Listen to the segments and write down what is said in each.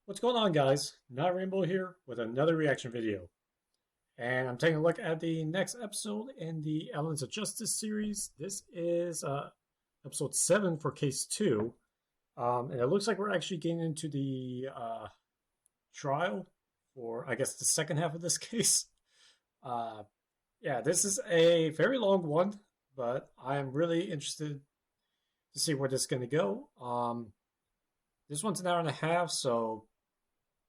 What's going on, guys? Not Rainbow here with another reaction video. And I'm taking a look at the next episode in the Elements of Justice series. This is episode 7 for case 2. And it looks like we're actually getting into the trial for, I guess, the second half of this case. Uh, yeah, this is a very long one, but I am really interested to see where this is going to go. This one's an hour and a half, so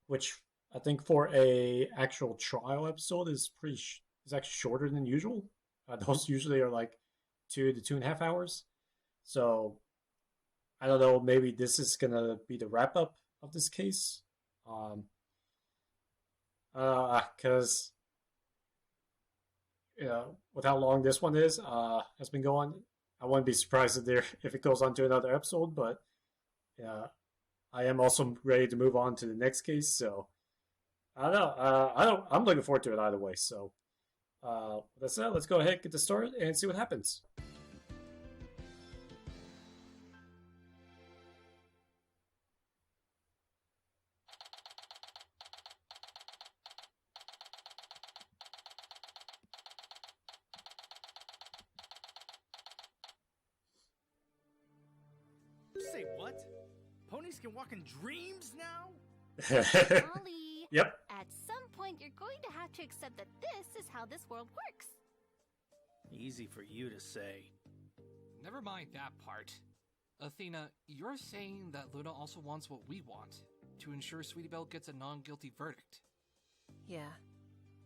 which I think for a actual trial episode is actually shorter than usual. Those usually are like 2 to 2.5 hours. So I don't know. Maybe this is gonna be the wrap up of this case. Um, because with how long this one is, has been going, I wouldn't be surprised if it goes on to another episode. But uh, I am also ready to move on to the next case. So I don't know. I'm looking forward to it either way. So with that said, let's go ahead, get this started, and see what happens. Say what? Ponies can walk in dreams now? Ollie, Yep. at some point you're going to have to accept that this is how this world works. Easy for you to say. Never mind that part. Athena, you're saying that Luna also wants what we want, to ensure Sweetie Belle gets a non-guilty verdict. Yeah.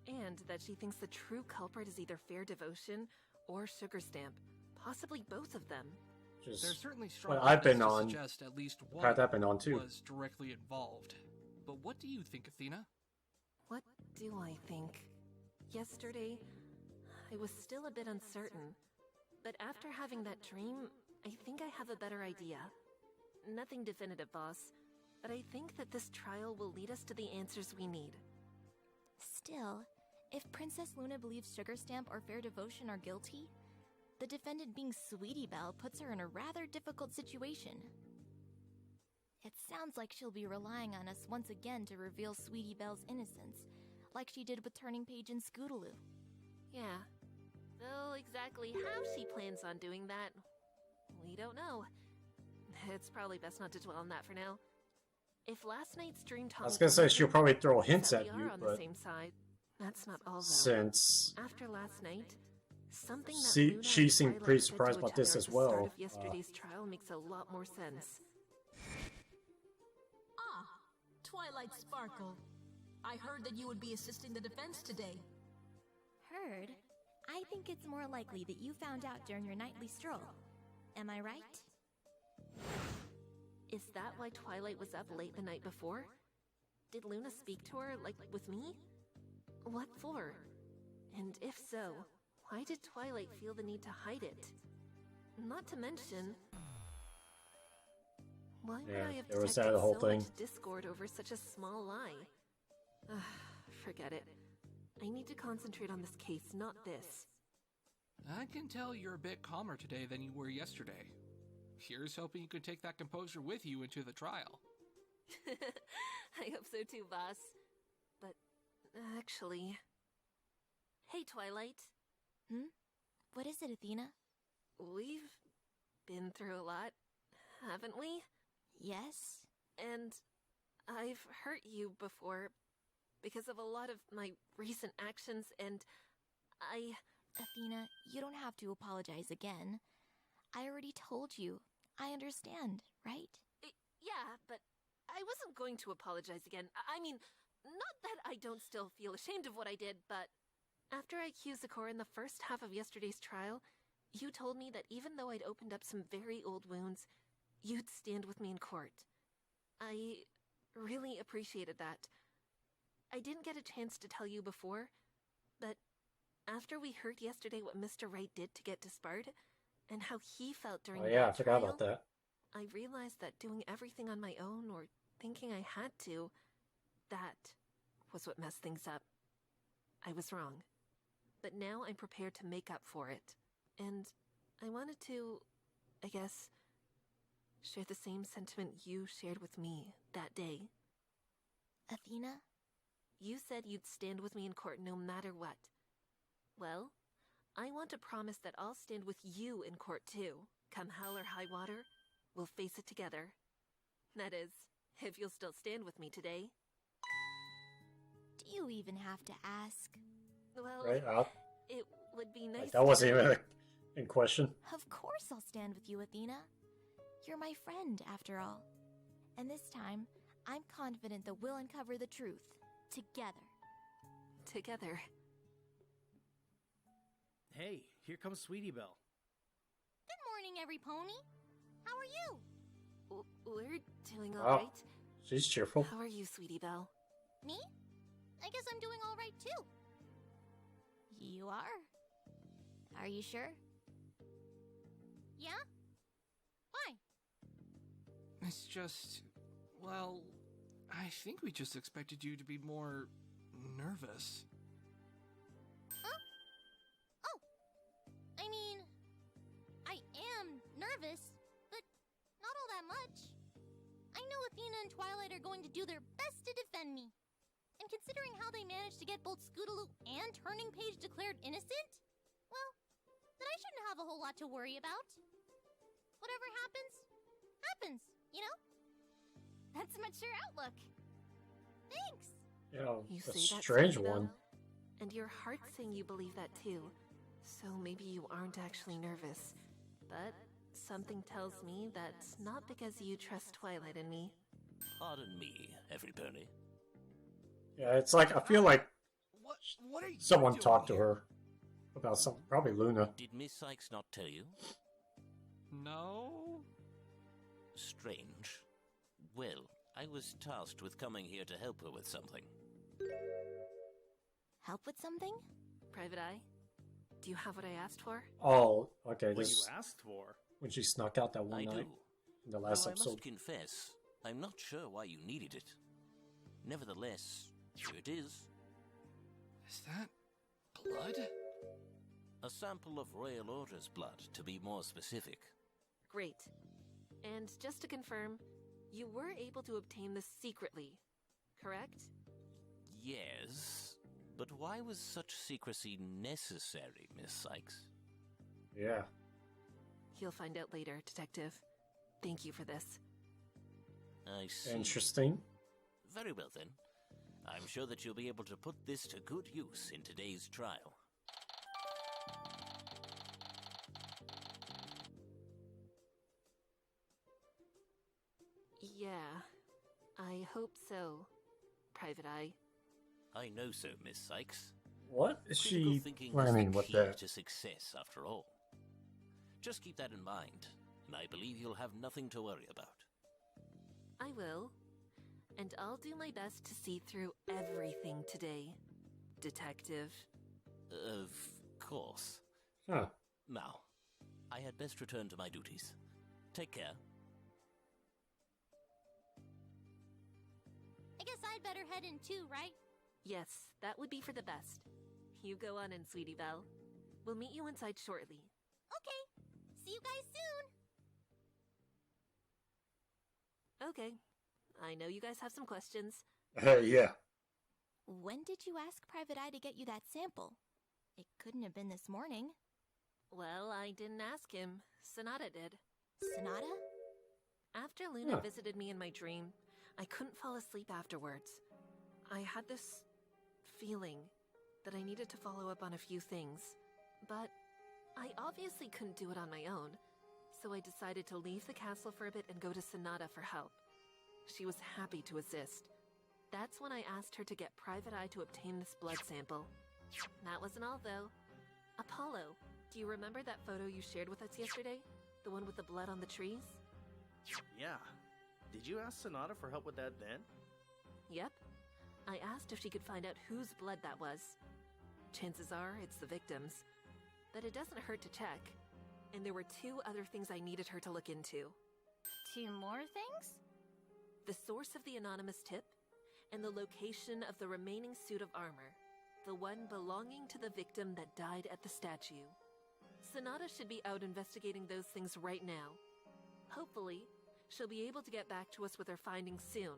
And that she thinks the true culprit is either Fair Devotion or Sugar Stamp. Possibly both of them. There's Just certainly strong what I've been evidence to on. suggest at least Path one I've been on too. was directly involved. But what do you think, Athena? What do I think? Yesterday, I was still a bit uncertain. But after having that dream, I think I have a better idea. Nothing definitive, boss. But I think that this trial will lead us to the answers we need. Still, if Princess Luna believes Sugar Stamp or Fair Devotion are guilty, the defendant being Sweetie Belle puts her in a rather difficult situation. It sounds like she'll be relying on us once again to reveal Sweetie Belle's innocence, like she did with Turning Page and Scootaloo. Yeah. Though exactly how she plans on doing that, we don't know. It's probably best not to dwell on that for now. If last night's dream taught I was gonna say she'll probably throw hints that at we you, are on the but same side. That's not all though. since After last night, something that she Luna she and seemed Twilight pretty said to surprised about each this other as at the start well. of yesterday's trial makes a lot more sense. Ah, Twilight Sparkle. I heard that you would be assisting the defense today. Heard? I think it's more likely that you found out during your nightly stroll. Am I right? Is that why Twilight was up late the night before? Did Luna speak to her, like, with me? What for? And if so, why did Twilight feel the need to hide it? Not to mention, why would Yeah, I have there was detected that whole so thing. much discord over such a small lie? Forget it. I need to concentrate on this case, not this. I can tell you're a bit calmer today than you were yesterday. Here's hoping you can take that composure with you into the trial. I hope so too, boss. But, actually... Hey, Twilight. What is it, Athena? We've been through a lot, haven't we? Yes? And I've hurt you before because of a lot of my recent actions, and Athena, you don't have to apologize again. I already told you. I understand, right? Yeah, but I wasn't going to apologize again. I mean, not that I don't still feel ashamed of what I did, but after I accused Zecora in the first half of yesterday's trial, you told me that even though I'd opened up some very old wounds, you'd stand with me in court. I really appreciated that. I didn't get a chance to tell you before, but after we heard yesterday what Mr. Wright did to get disbarred, and how he felt during oh yeah, I that forgot trial, about that. I realized that doing everything on my own, or thinking I had to, that was what messed things up. I was wrong. But now I'm prepared to make up for it. And I wanted to, I guess, share the same sentiment you shared with me that day. Athena? You said you'd stand with me in court no matter what. Well, I want to promise that I'll stand with you in court too. Come hell or high water, we'll face it together. That is, if you'll still stand with me today. Do you even have to ask? Well, Right? it would be nice. Like, that wasn't even in question. Of course I'll stand with you, Athena. You're my friend, after all. And this time, I'm confident that we'll uncover the truth. Together. Together. Hey, here comes Sweetie Belle. Good morning, every pony. How are you? We're doing Wow. alright. She's cheerful. How are you, Sweetie Belle? Me? I guess I'm doing all right, too. You are? Are you sure? Yeah? Why? It's just, well, I think we just expected you to be more nervous. Huh? Oh. I mean, I am nervous, but not all that much. I know Athena and Twilight are going to do their best to defend me. And considering how they managed to get both Scootaloo and Turning Page declared innocent, well, then I shouldn't have a whole lot to worry about. Whatever happens, happens, you know? That's a mature outlook. Thanks. You know, You a say that, strange Sweetie one. Belle? And your heart's saying you believe that too. So maybe you aren't actually nervous. But something tells me that's not because you trust Twilight and me. Pardon me, every pony. Yeah, it's like, I feel like What are you someone doing talked to here? her about something. Probably Luna. Did Miss Sykes not tell you? No? Strange. Well, I was tasked with coming here to help her with something. Help with something? Private Eye, do you have what I asked for? Oh, okay. What This you asked for? when she snuck out that one I night do. in the last Though I episode. must confess, I'm not sure why you needed it. Nevertheless, here it is. Is that blood? A sample of Royal Order's blood, to be more specific. Great. And just to confirm, you were able to obtain this secretly, correct? Yes, but why was such secrecy necessary, Miss Sykes? Yeah. You'll find out later, Detective. Thank you for this. I see. Interesting. Very well then. I'm sure that you'll be able to put this to good use in today's trial. Yeah, I hope so, Private Eye. I know so, Miss Sykes. What is Critical she thinking is planning the with key that? to success, after all. Just keep that in mind, and I believe you'll have nothing to worry about. I will. And I'll do my best to see through everything today, Detective. Of course. Huh. Now, I had best return to my duties. Take care. I guess I'd better head in too, right? Yes, that would be for the best. You go on in, Sweetie Belle. We'll meet you inside shortly. Okay. See you guys soon. Okay. I know you guys have some questions. Yeah. When did you ask Private Eye to get you that sample? It couldn't have been this morning. Well, I didn't ask him. Sonata did. Sonata? After Luna Huh. visited me in my dream, I couldn't fall asleep afterwards. I had this feeling that I needed to follow up on a few things, but I obviously couldn't do it on my own, so I decided to leave the castle for a bit and go to Sonata for help. She was happy to assist. That's when I asked her to get Private Eye to obtain this blood sample. That wasn't all, though. Apollo, do you remember that photo you shared with us yesterday? The one with the blood on the trees? Yeah. Did you ask Sonata for help with that then? Yep. I asked if she could find out whose blood that was. Chances are it's the victim's. But it doesn't hurt to check. And there were 2 other things I needed her to look into. 2 more things? The source of the anonymous tip, and the location of the remaining suit of armor. The one belonging to the victim that died at the statue. Sonata should be out investigating those things right now. Hopefully, she'll be able to get back to us with her findings soon.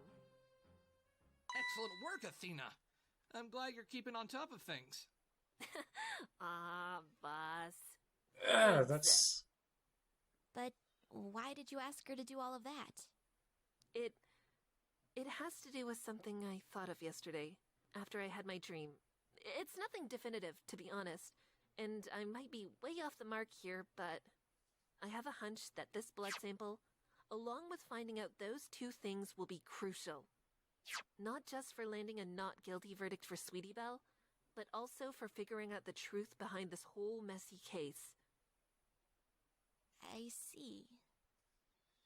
Excellent work, Athena. I'm glad you're keeping on top of things. Boss. Yeah, that's... But why did you ask her to do all of that? It has to do with something I thought of yesterday, after I had my dream. It's nothing definitive, to be honest, and I might be way off the mark here, but I have a hunch that this blood sample, along with finding out those two things, will be crucial. Not just for landing a not guilty verdict for Sweetie Belle, but also for figuring out the truth behind this whole messy case. I see.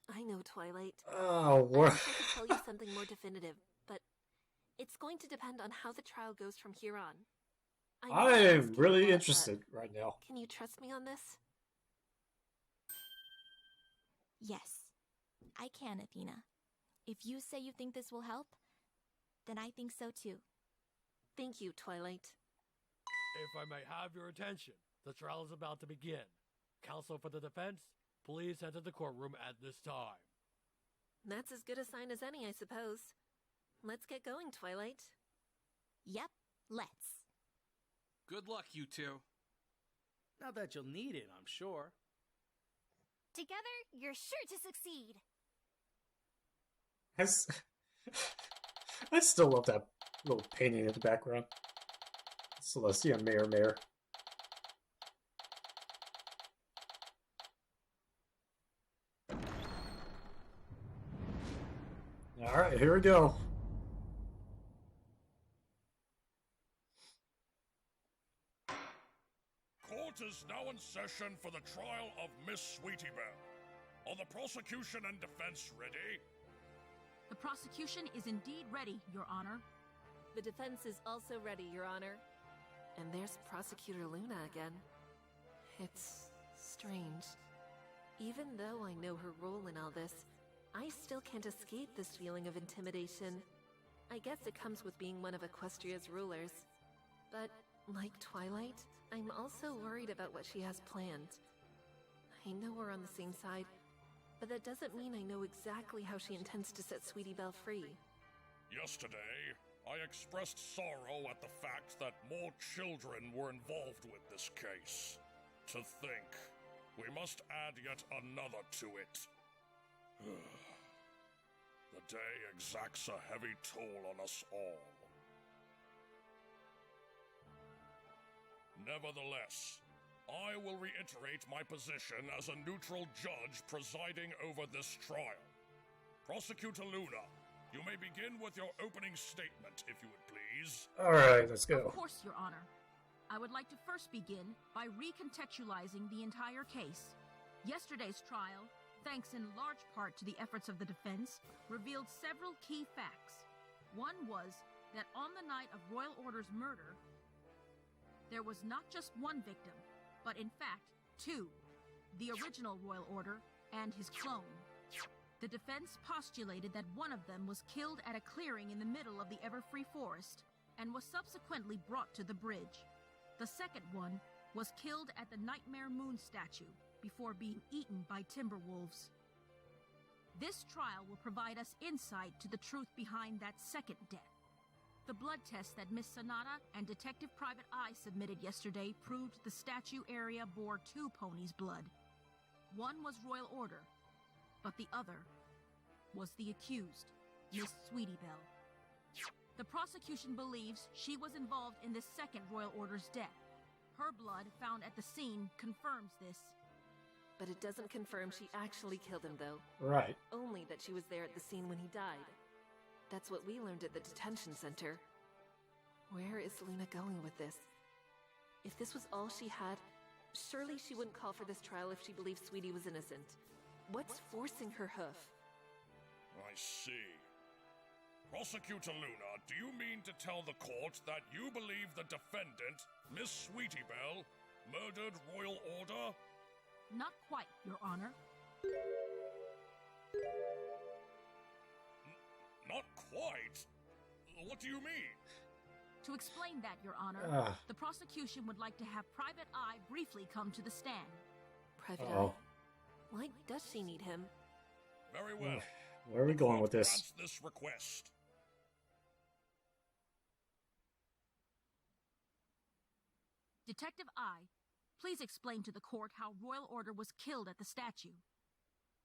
I know, Twilight. Oh, I what? wish I could tell you something more definitive, but it's going to depend on how the trial goes from here on. I know I'm I'm asking a really lot, interested right now. but can you trust me on this? Yes, I can, Athena. If you say you think this will help, then I think so too. Thank you, Twilight. If I may have your attention, the trial is about to begin. Counsel for the defense, please enter the courtroom at this time. That's as good a sign as any, I suppose. Let's get going, Twilight. Yep, let's. Good luck, you two. Not that you'll need it, I'm sure. Together, you're sure to succeed. I still love that little painting in the background. Celestia Mayor. Alright, here we go. Court is now in session for the trial of Miss Sweetie Belle. Are the prosecution and defense ready? The prosecution is indeed ready, Your Honor. The defense is also ready, Your Honor. And there's Prosecutor Luna again. It's strange. Even though I know her role in all this, I still can't escape this feeling of intimidation. I guess it comes with being one of Equestria's rulers. But, like Twilight, I'm also worried about what she has planned. I know we're on the same side, but that doesn't mean I know exactly how she intends to set Sweetie Belle free. Yesterday, I expressed sorrow at the fact that more children were involved with this case. To think, we must add yet another to it. The day exacts a heavy toll on us all. Nevertheless, I will reiterate my position as a neutral judge presiding over this trial. Prosecutor Luna, you may begin with your opening statement, if you would please. Alright, let's go. Of course, Your Honor. I would like to first begin by recontextualizing the entire case. Yesterday's trial, thanks in large part to the efforts of the defense, revealed several key facts. One was that on the night of Royal Order's murder, there was not just one victim, but in fact, two. The original Royal Order and his clone. The defense postulated that one of them was killed at a clearing in the middle of the Everfree Forest and was subsequently brought to the bridge. The second one was killed at the Nightmare Moon statue before being eaten by Timberwolves. This trial will provide us insight to the truth behind that second death. The blood test that Miss Sonata and Detective Private Eye submitted yesterday proved the statue area bore two ponies' blood. One was Royal Order, but the other was the accused, Miss Sweetie Belle. The prosecution believes she was involved in the second Royal Order's death. Her blood found at the scene confirms this. But it doesn't confirm she actually killed him, though. Right. Only that she was there at the scene when he died. That's what we learned at the detention center. Where is Luna going with this? If this was all she had, surely she wouldn't call for this trial if she believed Sweetie was innocent. What's forcing her hoof? I see. Prosecutor Luna, do you mean to tell the court that you believe the defendant, Miss Sweetie Belle, murdered Royal Order? Not quite, Your Honor. Not quite? What do you mean? To explain that, Your Honor, the prosecution would like to have Private Eye briefly come to the stand. Private Eye? Why does she need him? Very well. Where are we going with this? Grants this request. Detective I, please explain to the court how Royal Order was killed at the statue.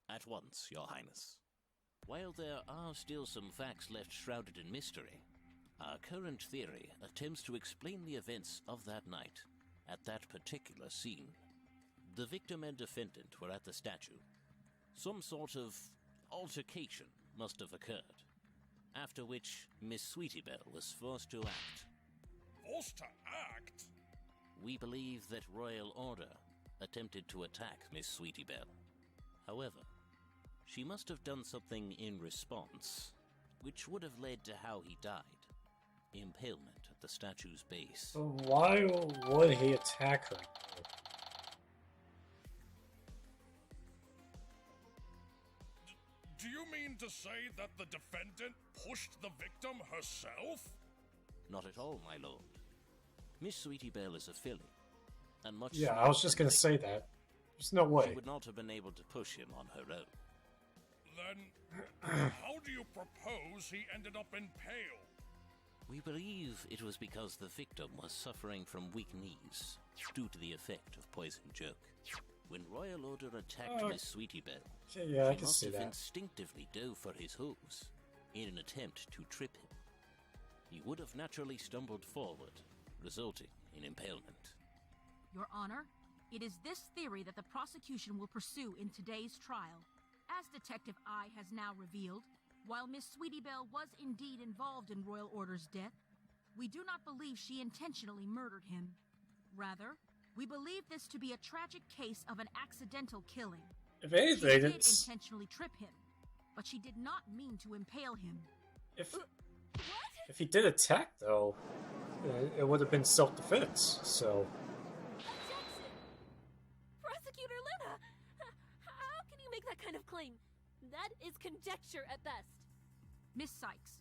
At once, Your Highness. While there are still some facts left shrouded in mystery, our current theory attempts to explain the events of that night, at that particular scene. The victim and defendant were at the statue. Some sort of altercation must have occurred, after which Miss Sweetiebelle was forced to act. Forced to act? We believe that Royal Order attempted to attack Miss Sweetiebelle. However, she must have done something in response, which would have led to how he died. Impalement at the statue's base. So why would he attack her? Do you mean to say that the defendant pushed the victim herself? Not at all, my lord. Miss Sweetiebelle is a filly, and much Yeah, I smaller was just than gonna say that. There's no She way. would not have been able to push him on her own. Then, how do you propose he ended up impaled? We believe it was because the victim was suffering from weak knees due to the effect of Poison Joke. When Royal Order attacked Miss Sweetiebelle, Yeah, I she can must see have that. instinctively dove for his hooves in an attempt to trip him. He would have naturally stumbled forward, resulting in impalement. Your Honor, it is this theory that the prosecution will pursue in today's trial. As Detective I has now revealed, while Miss Sweetiebelle was indeed involved in Royal Order's death, we do not believe she intentionally murdered him. Rather, we believe this to be a tragic case of an accidental killing. If She anything, did it's intentionally trip him, but she did not mean to impale him. if he did attack though, it would have been self-defense. So Objection! Prosecutor Luna! How can you make that kind of claim? That is conjecture at best. Miss Sykes,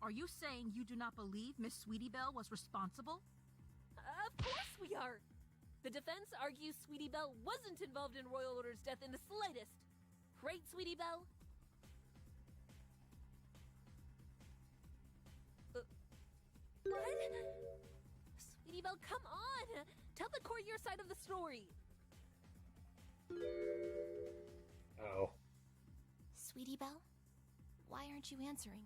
are you saying you do not believe Miss Sweetiebelle was responsible? Of course we are! The defense argues Sweetiebelle wasn't involved in Royal Order's death in the slightest. Right, Sweetiebelle? What? Sweetiebelle, come on! Tell the court your side of the story. oh, Sweetiebelle? Why aren't you answering?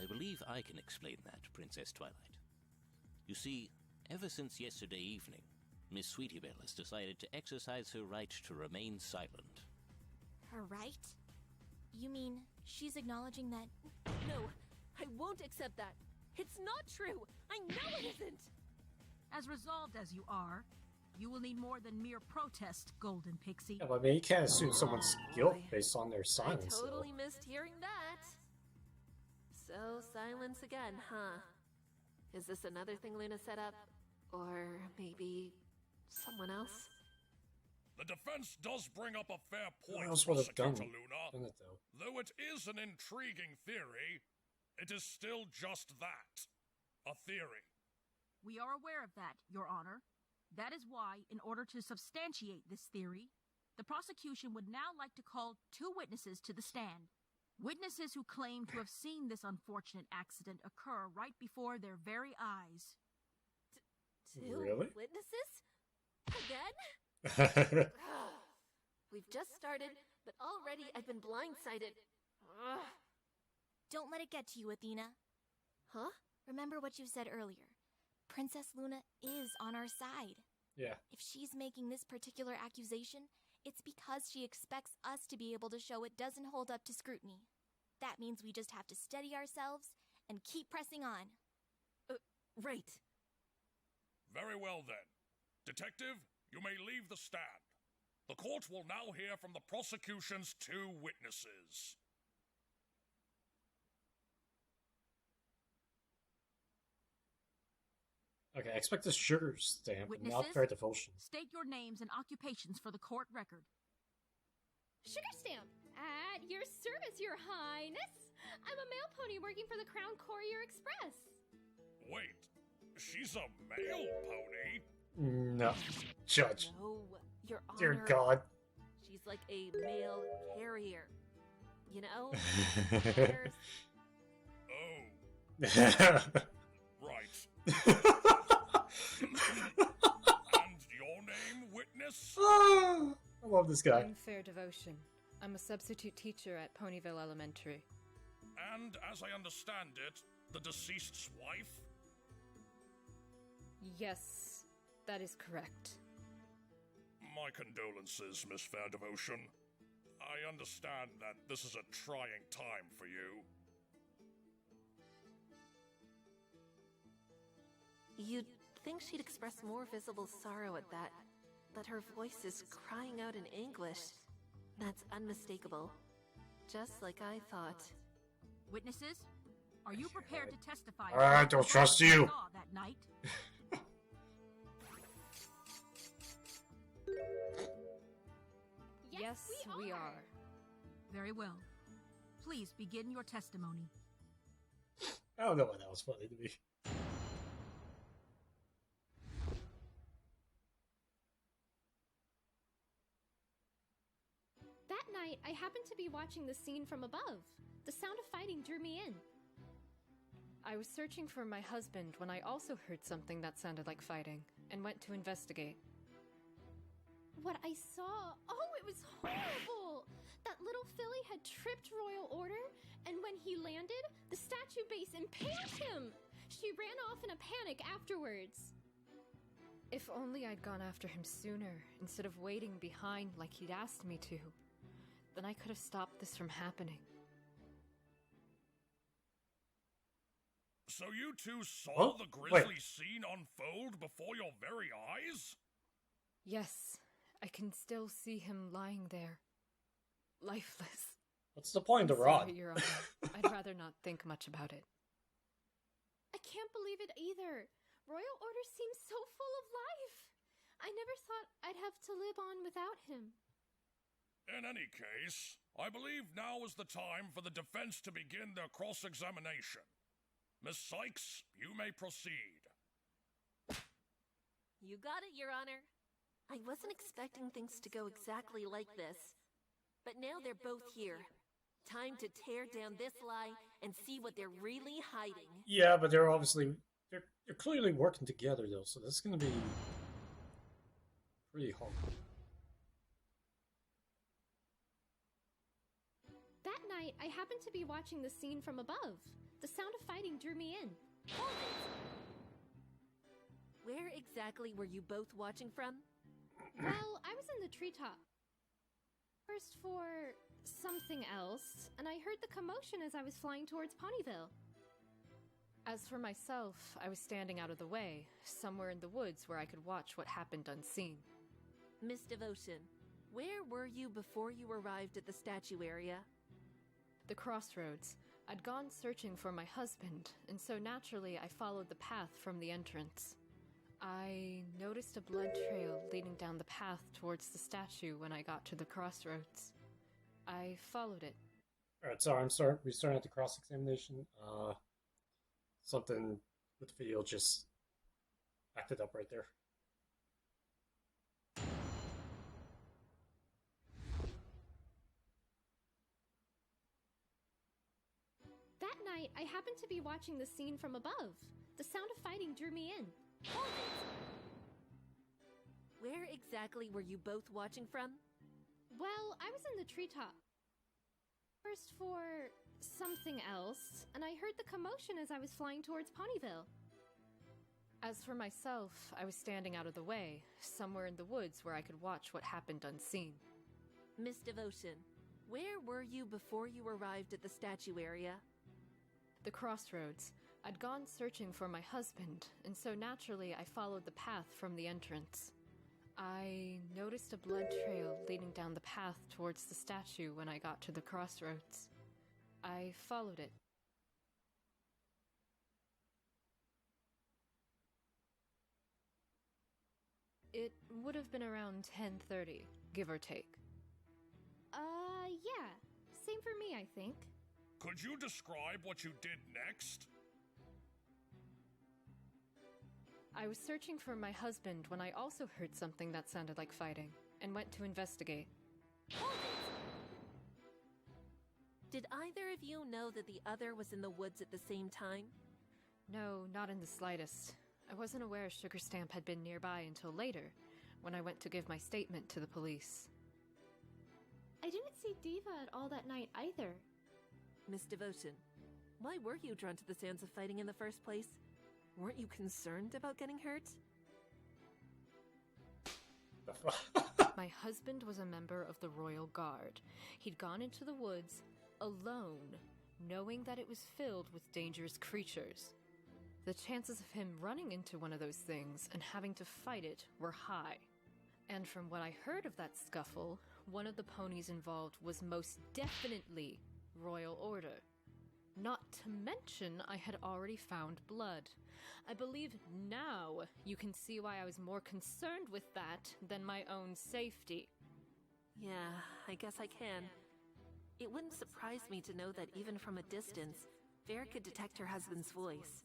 I believe I can explain that, Princess Twilight. You see, ever since yesterday evening, Miss Sweetiebelle has decided to exercise her right to remain silent. Her right? You mean she's acknowledging that... No, I won't accept that. It's not true. I know it isn't. As resolved as you are, you will need more than mere protest, Golden Pixie. yeah, but I mean, you can't assume someone's guilt based on their I silence. totally missed hearing that. So, silence again, huh? Is this another thing Luna set up? Or maybe someone else? The defense does bring up a fair Who point, else would have done Prosecutor Luna. it though? Though it is an intriguing theory, it is still just that. A theory. We are aware of that, Your Honor. That is why, in order to substantiate this theory, the prosecution would now like to call 2 witnesses to the stand. Witnesses who claim to have seen this unfortunate accident occur right before their very eyes. 2 Really? witnesses? Again? We've just started, but already I've been blindsided. Ugh. Don't let it get to you, Athena. Huh? Remember what you said earlier. Princess Luna is on our side. Yeah. If she's making this particular accusation, it's because she expects us to be able to show it doesn't hold up to scrutiny. That means we just have to steady ourselves and keep pressing on. Right. Very well then. Detective, you may leave the stand. The court will now hear from the prosecution's 2 witnesses. Okay, I expect a sugar stamp and not Witnesses? fair devotion. State your names and occupations for the court record. Sugar Stamp, at your service, Your Highness. I'm a mail pony working for the Crown Courier Express. Wait, she's a male pony? No, Judge. No, Your Honor. Dear God. She's like a mail carrier. You know? Letters. Oh, right. miss? Ah, I love this guy. I'm Fair Devotion. I'm a substitute teacher at Ponyville Elementary. And as I understand it, the deceased's wife? Yes, that is correct. My condolences, Miss Fair Devotion. I understand that this is a trying time for you. You'd think she'd express more visible sorrow at that, but her voice is crying out in anguish. That's unmistakable. Just like I thought. Witnesses, are you prepared to testify? I don't trust you. Saw that night? Yes, we are. Very well. Please begin your testimony. I don't know why that was funny to me. That night, I happened to be watching the scene from above. The sound of fighting drew me in. I was searching for my husband when I also heard something that sounded like fighting and went to investigate. What I saw, oh, it was horrible! That little filly had tripped Royal Order, and when he landed, the statue base impaled him! She ran off in a panic afterwards. If only I'd gone after him sooner, instead of waiting behind like he'd asked me to. Then I could have stopped this from happening. So you two saw Oh, the wait. grisly scene unfold before your very eyes? Yes, I can still see him lying there. Lifeless. What's the point of I'm Rod? sorry, Your Honor. I'd rather not think much about it. I can't believe it either. Royal Order seems so full of life. I never thought I'd have to live on without him. In any case, I believe now is the time for the defense to begin their cross-examination. Miss Sykes, you may proceed. You got it, Your Honor. I wasn't expecting things to go exactly like this. But now they're both here. Time to tear down this lie and see what they're really hiding. Yeah, but they're obviously they're clearly working together though, so this is gonna be pretty hard. That night, I happened to be watching the scene from above. The sound of fighting drew me in. Hold it! Where exactly were you both watching from? Well, I was in the treetop. First for something else, and I heard the commotion as I was flying towards Ponyville. As for myself, I was standing out of the way, somewhere in the woods where I could watch what happened unseen. Miss Devotion, where were you before you arrived at the statue area? The crossroads. I'd gone searching for my husband, and so naturally I followed the path from the entrance. I noticed a blood trail leading down the path towards the statue when I got to the crossroads. I followed it. Alright, so we're starting at the cross-examination. Something with the video just acted up right there. That night, I happened to be watching the scene from above. The sound of fighting drew me in. Hold it! Where exactly were you both watching from? Well, I was in the treetop. First for something else, and I heard the commotion as I was flying towards Ponyville. As for myself, I was standing out of the way, somewhere in the woods where I could watch what happened unseen. Miss Devotion, where were you before you arrived at the statue area? The crossroads. I'd gone searching for my husband, and so naturally I followed the path from the entrance. I noticed a blood trail leading down the path towards the statue when I got to the crossroads. I followed it. It would have been around 10:30, give or take. Yeah. Same for me, I think. Could you describe what you did next? I was searching for my husband when I also heard something that sounded like fighting, and went to investigate. Hold it! Did either of you know that the other was in the woods at the same time? No, not in the slightest. I wasn't aware Sugar Stamp had been nearby until later, when I went to give my statement to the police. I didn't see Diva at all that night either. Miss Devotion, why were you drawn to the sands of fighting in the first place? Weren't you concerned about getting hurt? My husband was a member of the Royal Guard. He'd gone into the woods alone, knowing that it was filled with dangerous creatures. The chances of him running into one of those things and having to fight it were high. And from what I heard of that scuffle, one of the ponies involved was most definitely Royal Order. Not to mention, I had already found blood. I believe now you can see why I was more concerned with that than my own safety. Yeah, I guess I can. It wouldn't surprise me to know that even from a distance, Fair could detect her husband's voice.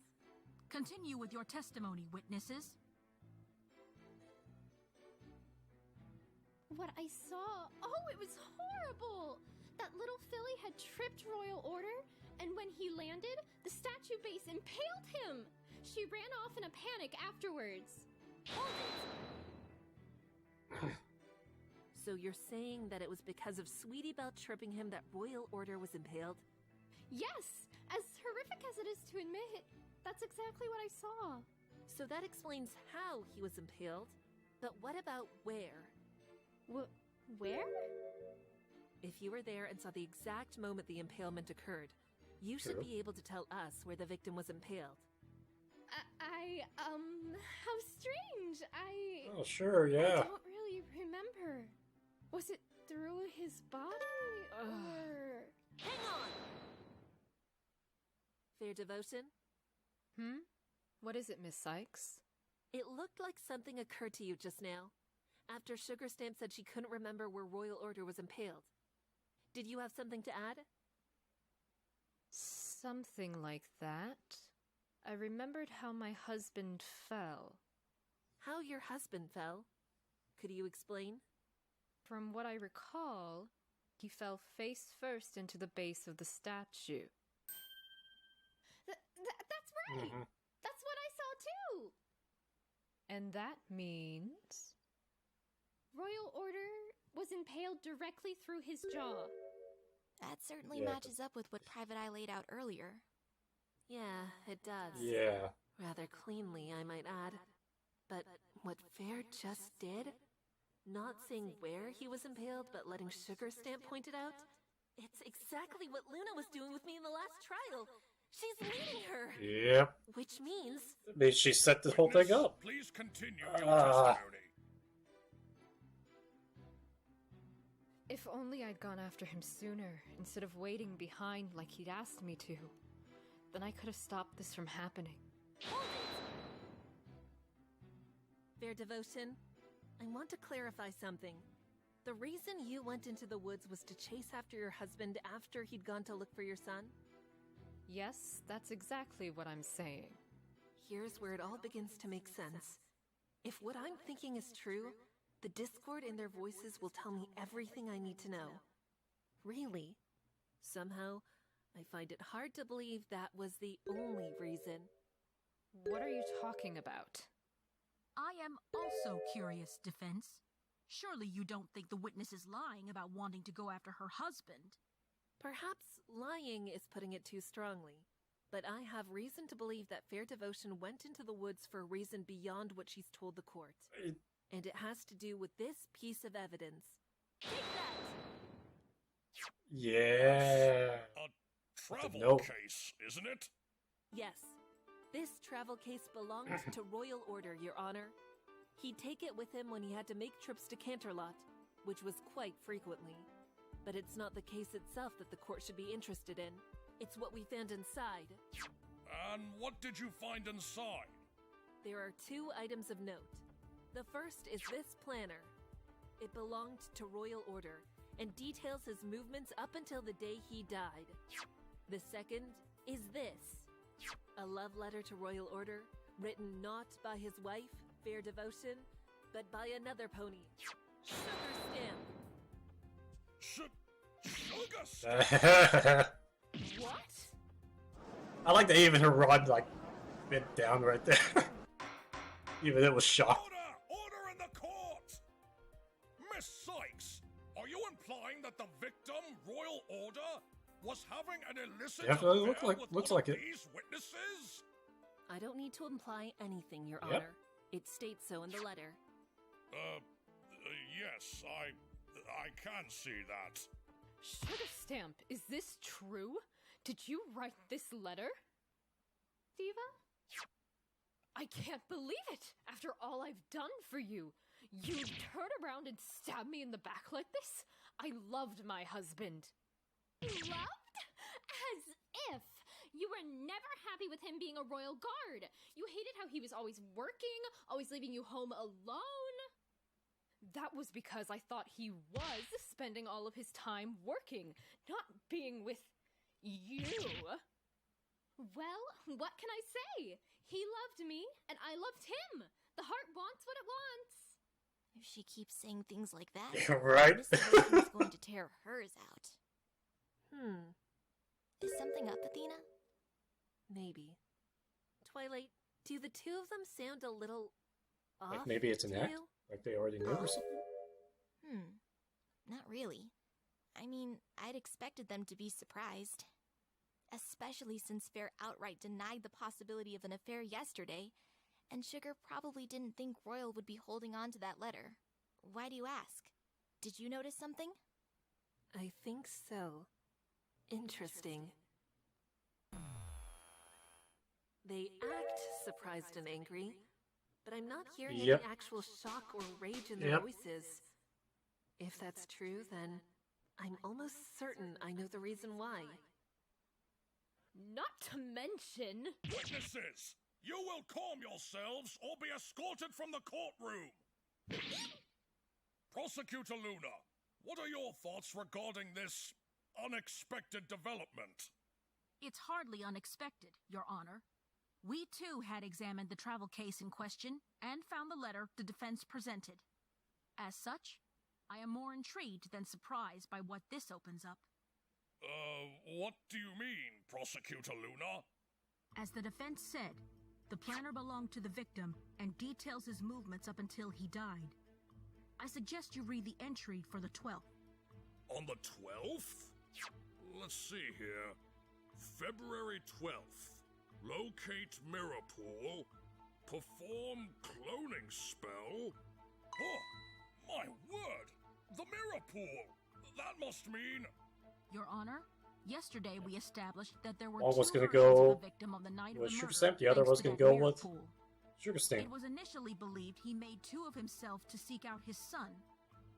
Continue with your testimony, witnesses. What I saw, oh, it was horrible! That little filly had tripped Royal Order, and when he landed, the statue base impaled him! She ran off in a panic afterwards. So you're saying that it was because of Sweetie Belle tripping him that Royal Order was impaled? Yes! As horrific as it is to admit, that's exactly what I saw. So that explains how he was impaled. But what about where? Where? If you were there and saw the exact moment the impalement occurred, you should be able to tell us where the victim was impaled. How strange. Oh, sure, yeah. I don't really remember. Was it through his body, or... Hang on! Fair Devotion? What is it, Miss Sykes? It looked like something occurred to you just now, after Sugarstamp said she couldn't remember where Royal Order was impaled. Did you have something to add? Something like that. I remembered how my husband fell. How your husband fell? Could you explain? From what I recall, he fell face first into the base of the statue. That's right! That's what I saw too! And that means... Royal Order was impaled directly through his jaw. That certainly matches up with what Private Eye laid out earlier. Yeah, it does. Yeah. Rather cleanly, I might add. But what Fair just did? Not saying where he was impaled, but letting Sugarstamp point it out? It's exactly what Luna was doing with me in the last trial. She's leading her. Yep. Which means... I mean, she set this whole thing up. Please continue your testimony. If only I'd gone after him sooner, instead of waiting behind like he'd asked me to. Then I could have stopped this from happening. Fair Devotion, I want to clarify something. The reason you went into the woods was to chase after your husband after he'd gone to look for your son? Yes, that's exactly what I'm saying. Here's where it all begins to make sense. If what I'm thinking is true, the discord in their voices will tell me everything I need to know. Really. Somehow, I find it hard to believe that was the only reason. What are you talking about? I am also curious, Defense. Surely you don't think the witness is lying about wanting to go after her husband? Perhaps lying is putting it too strongly, but I have reason to believe that Fair Devotion went into the woods for a reason beyond what she's told the court. And it has to do with this piece of evidence. Take that! Yeah. A travel case, isn't it? Yes. This travel case belonged to Royal Order, Your Honor. He'd take it with him when he had to make trips to Canterlot, which was quite frequently. But it's not the case itself that the court should be interested in. It's what we found inside. And what did you find inside? There are 2 items of note. The first is this planner. It belonged to Royal Order and details his movements up until the day he died. The second is this. A love letter to Royal Order, written not by his wife, Fair Devotion, but by another pony, Sugarstamp. What? I like that even her rod, like, bent down right there. Even it was shocked. Order in the court! was having an illicit Definitely affair with looks one like of it. these witnesses? I don't need to imply anything, Your Yep. Honor. It states so in the letter. Yes, I can see that. Sugar Stamp, is this true? Did you write this letter? Diva? I can't believe it! After all I've done for you! You turn around and stab me in the back like this? I loved my husband. Loved? As if! You were never happy with him being a royal guard. You hated how he was always working, always leaving you home alone. That was because I thought he was spending all of his time working, not being with you. Well, what can I say? He loved me, and I loved him. The heart wants what it wants. If she keeps saying things like that, Yeah, right. Miss Emotion's going to tear hers out. Is something up, Athena? Maybe. Twilight, do the two of them sound a little off? Like maybe it's an to act? you? Like they already knew or something? Not really. I mean, I'd expected them to be surprised. Especially since Fair outright denied the possibility of an affair yesterday, and Sugar probably didn't think Royal would be holding on to that letter. Why do you ask? Did you notice something? I think so. Interesting. They act surprised and angry, but I'm not hearing Yep. any actual shock or rage in their Yep. voices. If that's true, then I'm almost certain I know the reason why. Not to mention... Witnesses, you will calm yourselves or be escorted from the courtroom. Prosecutor Luna, what are your thoughts regarding this unexpected development? It's hardly unexpected, Your Honor. We too had examined the travel case in question and found the letter the defense presented. As such, I am more intrigued than surprised by what this opens up. What do you mean, Prosecutor Luna? As the defense said, the planner belonged to the victim and details his movements up until he died. I suggest you read the entry for the 12th. On the 12th? Let's see here. February 12th. Locate mirror pool. Perform cloning spell. Oh, my word! The mirror pool! That must mean... Your Honor, yesterday we established that there were One was two gonna versions go of the victim on the night of with the Sugar murder, Stamp, the other thanks was to gonna that go mirror with pool. Sugar Stamp. It was initially believed he made two of himself to seek out his son,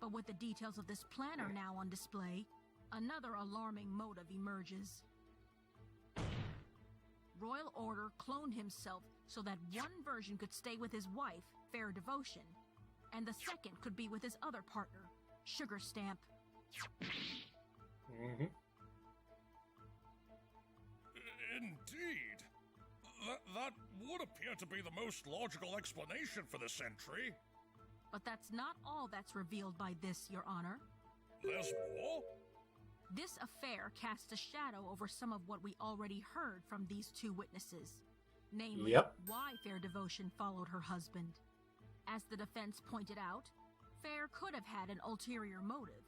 but with the details of this planner now on display, another alarming motive emerges. Royal Order cloned himself so that one version could stay with his wife, Fair Devotion, and the second could be with his other partner, Sugar Stamp. Mm-hmm. Indeed. That would appear to be the most logical explanation for this entry. But that's not all that's revealed by this, Your Honor. There's more? This affair casts a shadow over some of what we already heard from these two witnesses. Namely, Yep. why Fair Devotion followed her husband. As the defense pointed out, Fair could have had an ulterior motive,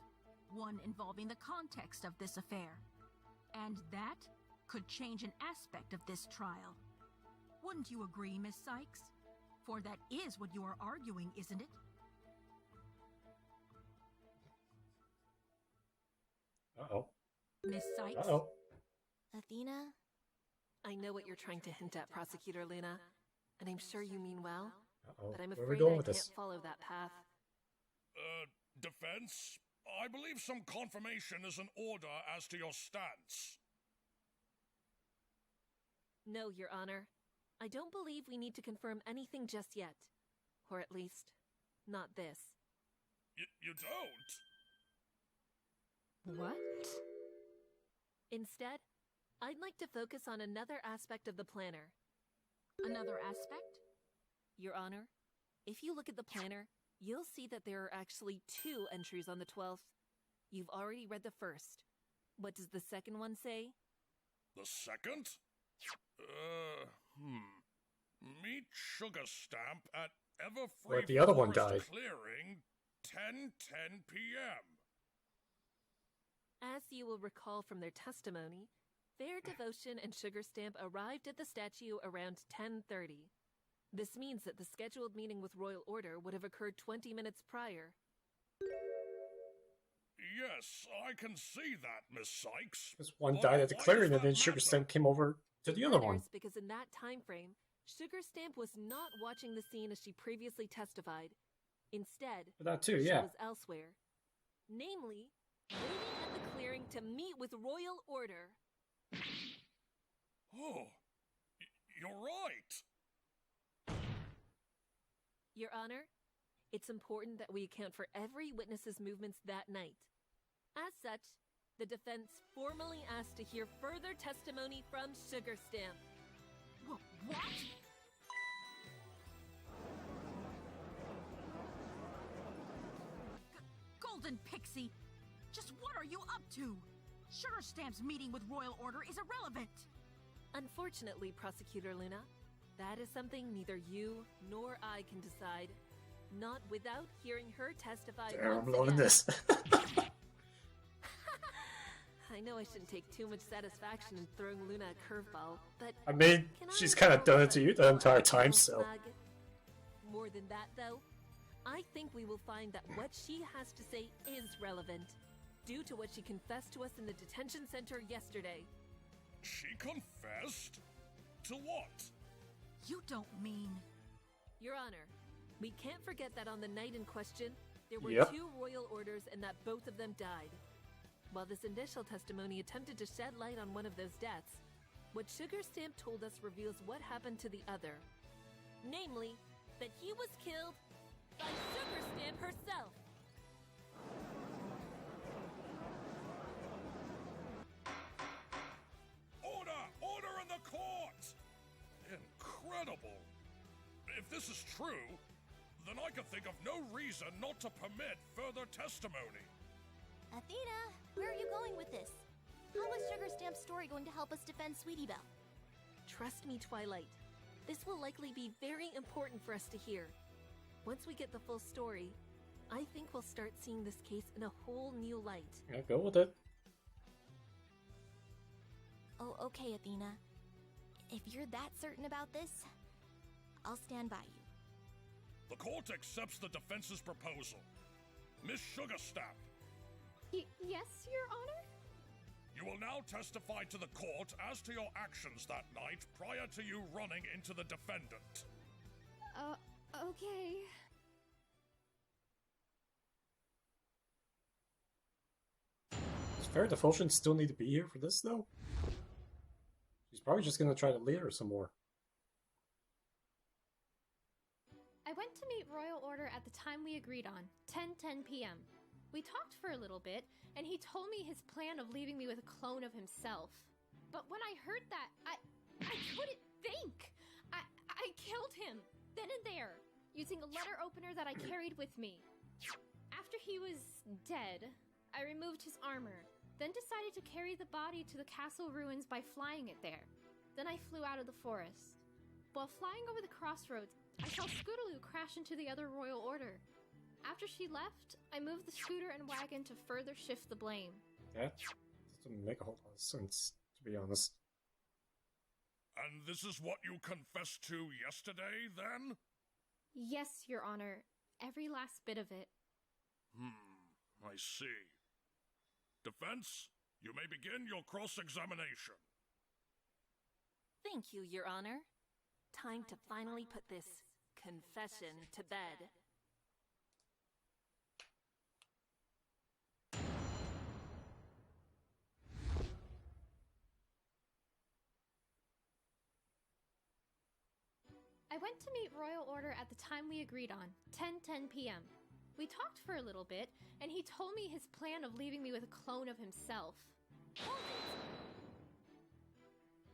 one involving the context of this affair. And that could change an aspect of this trial. Wouldn't you agree, Miss Sykes? For that is what you are arguing, isn't it? Uh-oh. Miss Sykes? Uh-oh. Athena? I know what you're trying to hint at, Prosecutor Luna, and I'm sure you mean well, Uh-oh. but I'm Where are we afraid going I with can't this? follow that path. Defense? I believe some confirmation is in order as to your stance. No, Your Honor. I don't believe we need to confirm anything just yet. Or at least, not this. You don't? What? Instead, I'd like to focus on another aspect of the planner. Another aspect? Your Honor, if you look at the planner, you'll see that there are actually two entries on the 12th. You've already read the first. What does the second one say? The second? Meet Sugar Stamp at Everfree Wait, the other one Forest died. Clearing, 10:10 p.m. As you will recall from their testimony, Fair Devotion and Sugar Stamp arrived at the statue around 10:30. This means that the scheduled meeting with Royal Order would have occurred 20 minutes prior. Yes, I can see that, Miss Sykes. Because one But died at the why clearing, does and then that Sugar matter? Stamp came over to the other one. Matters because in that time frame, Sugar Stamp was not watching the scene as she previously testified. Instead, That too, she yeah. was elsewhere. Namely, waiting at the clearing to meet with Royal Order. Oh, you're right. Your Honor, it's important that we account for every witness's movements that night. As such, the defense formally asked to hear further testimony from Sugar Stamp. What? Golden Pixie! Just what are you up to? Sugar Stamp's meeting with Royal Order is irrelevant! Unfortunately, Prosecutor Luna, that is something neither you nor I can decide. Not without hearing her testify Damn, I'm once loving again. this. I know I shouldn't take too much satisfaction in throwing Luna a curveball, but I mean, can she's I kind of done it inform to you that the entire I time, will so. flag? More than that, though, I think we will find that what she has to say is relevant, due to what she confessed to us in the detention center yesterday. She confessed? To what? You don't mean... Your Honor, we can't forget that on the night in question, there were Yep. 2 royal orders and that both of them died. While this initial testimony attempted to shed light on one of those deaths, what Sugar Stamp told us reveals what happened to the other. Namely, that he was killed by Sugar Stamp herself. Order! Order in the court! Incredible! If this is true, then I can think of no reason not to permit further testimony. Athena, where are you going with this? How is Sugar Stamp's story going to help us defend Sweetie Belle? Trust me, Twilight. This will likely be very important for us to hear. Once we get the full story, I think we'll start seeing this case in a whole new light. Yeah, go with it. Oh, okay, Athena. If you're that certain about this, I'll stand by you. The court accepts the defense's proposal. Miss Sugarstamp, Yes, Your Honor? you will now testify to the court as to your actions that night prior to you running into the defendant. Okay. Does Fair Devotion still need to be here for this, though? She's probably just gonna try to lead her some more. I went to meet Royal Order at the time we agreed on, 10:10 p.m. We talked for a little bit, and he told me his plan of leaving me with a clone of himself. But when I heard that, I couldn't think. I killed him, then and there, using a letter opener that I carried with me. After he was dead, I removed his armor, then decided to carry the body to the castle ruins by flying it there. Then I flew out of the forest. While flying over the crossroads, I saw Scootaloo crash into the other Royal Order. After she left, I moved the scooter and wagon to further shift the blame. That doesn't make a whole lot of sense, to be honest. And this is what you confessed to yesterday, then? Yes, Your Honor. Every last bit of it. I see. Defense, you may begin your cross-examination. Thank you, Your Honor. Time to finally put this confession to bed. I went to meet Royal Order at the time we agreed on, 10:10 p.m. We talked for a little bit, and he told me his plan of leaving me with a clone of himself.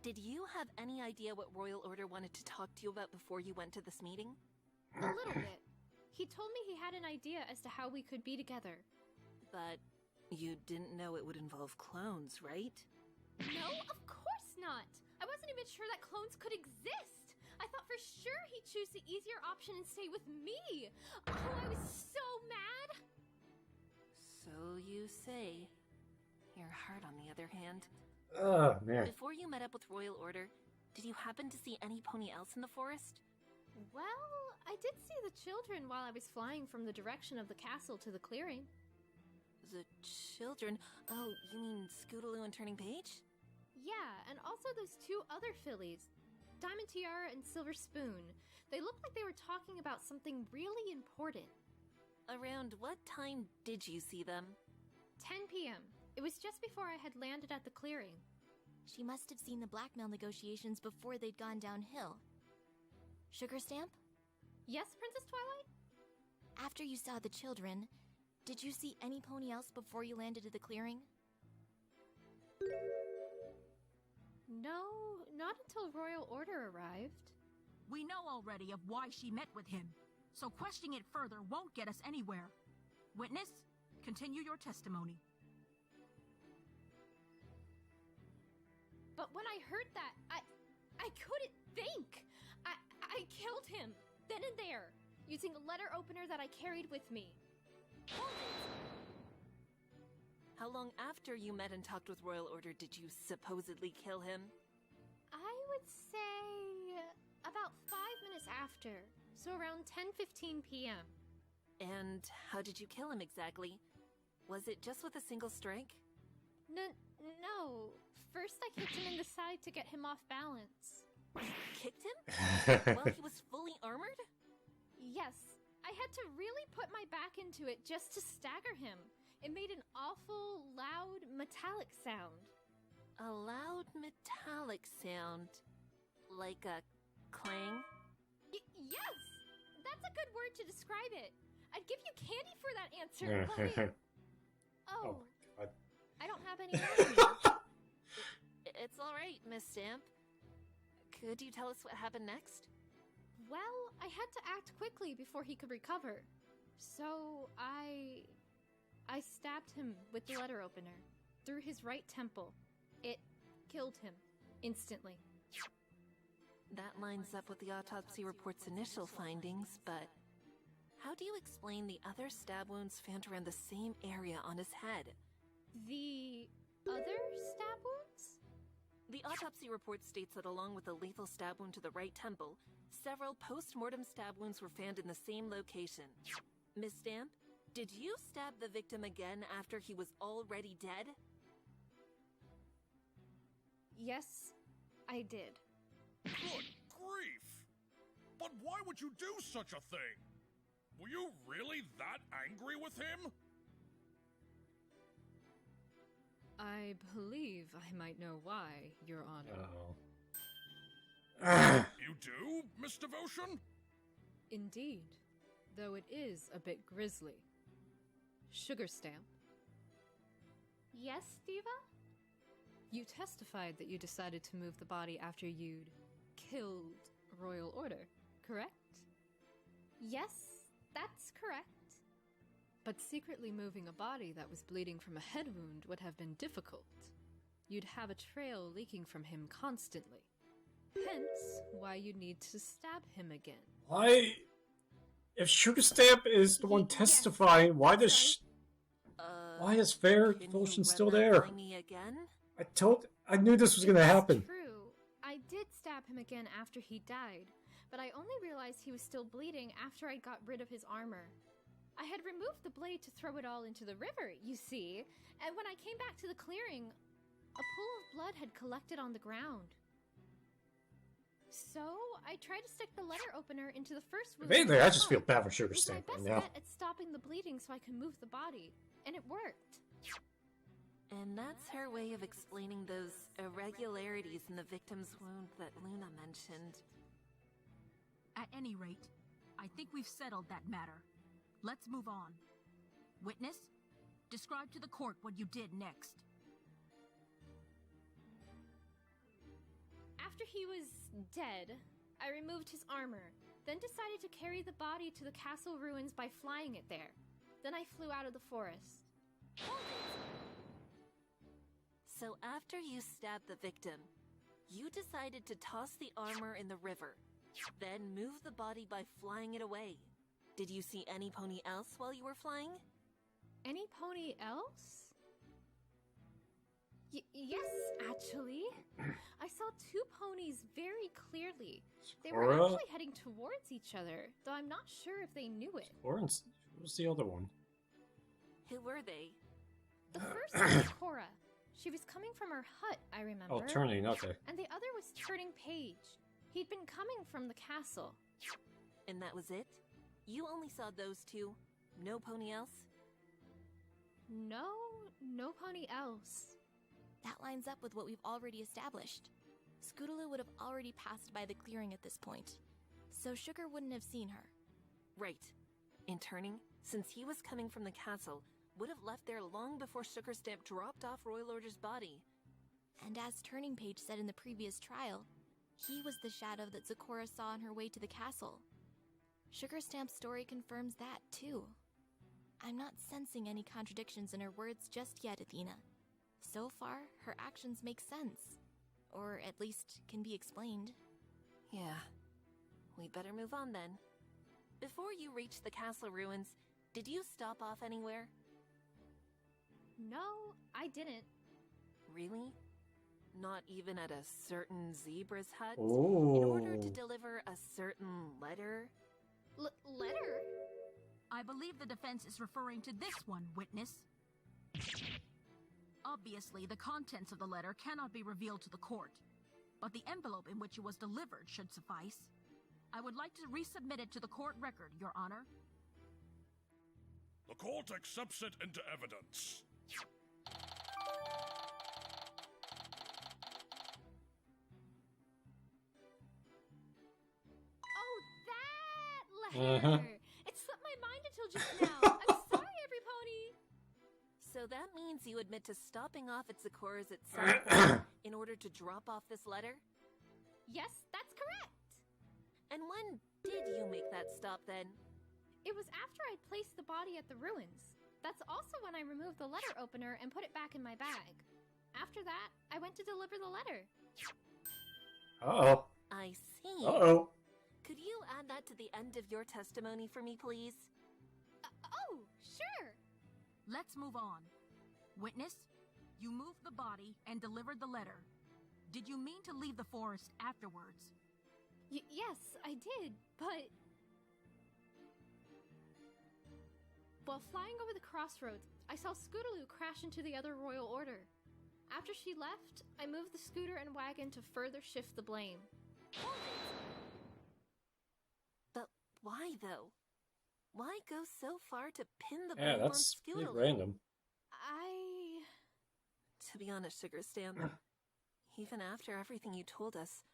Did you have any idea what Royal Order wanted to talk to you about before you went to this meeting? A little bit. He told me he had an idea as to how we could be together. But you didn't know it would involve clones, right? No, of course not! I wasn't even sure that clones could exist! I thought for sure he'd choose the easier option and stay with me! Oh, I was so mad! So you say. Your heart, on the other hand. Oh, man. Before you met up with Royal Order, did you happen to see any pony else in the forest? Well, I did see the children while I was flying from the direction of the castle to the clearing. The children? Oh, you mean Scootaloo and Turning Page? Yeah, and also those two other fillies, Diamond Tiara and Silver Spoon. They looked like they were talking about something really important. Around what time did you see them? 10 p.m. It was just before I had landed at the clearing. She must have seen the blackmail negotiations before they'd gone downhill. Sugar Stamp? Yes, Princess Twilight? After you saw the children, did you see any pony else before you landed at the clearing? No, not until Royal Order arrived. We know already of why she met with him, so questioning it further won't get us anywhere. Witness, continue your testimony. But when I heard that, I couldn't think. I killed him, then and there, using a letter opener that I carried with me. How long after you met and talked with Royal Order did you supposedly kill him? I would say about 5 minutes after, so around 10:15 p.m. And how did you kill him exactly? Was it just with a single strike? No. First I kicked him in the side to get him off balance. Kicked him? While he was fully armored? Yes. I had to really put my back into it just to stagger him. It made an awful, loud, metallic sound. A loud, metallic sound? Like a clang? Yes! That's a good word to describe it. I'd give you candy for that answer, but... Oh, God. I don't have any more. It's alright, Miss Stamp. Could you tell us what happened next? Well, I had to act quickly before he could recover. So, I stabbed him with the letter opener, through his right temple. It killed him, instantly. That lines up with the autopsy report's initial findings, but how do you explain the other stab wounds found around the same area on his head? The other stab wounds? The autopsy report states that along with the lethal stab wound to the right temple, several post-mortem stab wounds were found in the same location. Miss Stamp, did you stab the victim again after he was already dead? Yes, I did. Good grief! But why would you do such a thing? Were you really that angry with him? I believe I might know why, Your Honor. Uh-oh. You do, Miss Devotion? Indeed, though it is a bit grisly. Sugar Stamp, Yes, Diva? you testified that you decided to move the body after you'd killed Royal Order, correct? Yes, that's correct. But secretly moving a body that was bleeding from a head wound would have been difficult. You'd have a trail leaking from him constantly. Hence, why you need to stab him again. Why? If Sugar Stamp is the one testifying, why does why is Fair Devotion still there? Me again? I knew this was gonna happen. True. I did stab him again after he died, but I only realized he was still bleeding after I got rid of his armor. I had removed the blade to throw it all into the river, you see, and when I came back to the clearing, a pool of blood had collected on the ground. So, I tried to stick the letter opener into the first wound. Mainly, I just feel bad for Sugar It was Stamp my right best now. bet at stopping the bleeding so I could move the body, and it worked. And that's her way of explaining those irregularities in the victim's wound that Luna mentioned. At any rate, I think we've settled that matter. Let's move on. Witness, describe to the court what you did next. After he was dead, I removed his armor, then decided to carry the body to the castle ruins by flying it there. Then I flew out of the forest. So after you stabbed the victim, you decided to toss the armor in the river, then move the body by flying it away. Did you see any pony else while you were flying? Any pony else? Yes, actually. I saw two ponies very clearly. They Sakura? were actually heading towards each other, though I'm not sure if they knew it. Orange. Who's the other one? Who were they? The first was Cora. She was coming from her hut, I remember. Oh, turning, okay. And the other was Turning Page. He'd been coming from the castle. And that was it? You only saw those two? No pony else? No pony else. That lines up with what we've already established. Scootaloo would have already passed by the clearing at this point, so Sugar wouldn't have seen her. Right. And Turning, since he was coming from the castle, would have left there long before Sugarstamp dropped off Royal Order's body. And as Turning Page said in the previous trial, he was the shadow that Zecora saw on her way to the castle. Sugarstamp's story confirms that, too. I'm not sensing any contradictions in her words just yet, Athena. So far, her actions make sense. Or at least can be explained. Yeah. We'd better move on then. Before you reached the castle ruins, did you stop off anywhere? No, I didn't. Really? Not even at a certain zebra's hut? Oh. In order to deliver a certain letter? Letter? I believe the defense is referring to this one, witness. Obviously, the contents of the letter cannot be revealed to the court, but the envelope in which it was delivered should suffice. I would like to resubmit it to the court record, Your Honor. The court accepts it into evidence. Oh, that letter! It slipped my mind until just now. I'm sorry, everypony. So that means you admit to stopping off at Zecora's at some point in order to drop off this letter? Yes, that's correct. And when did you make that stop then? It was after I'd placed the body at the ruins. That's also when I removed the letter opener and put it back in my bag. After that, I went to deliver the letter. Uh-oh. I see. Uh-oh. Could you add that to the end of your testimony for me, please? Oh, sure. Let's move on. Witness, you moved the body and delivered the letter. Did you mean to leave the forest afterwards? Yes, I did, but... While flying over the crossroads, I saw Scootaloo crash into the other Royal Order. After she left, I moved the scooter and wagon to further shift the blame. But why, though? Why go so far to pin the Yeah, blame on that's pretty Scootaloo? random. To be honest, Sugarstamp, even after everything you told us,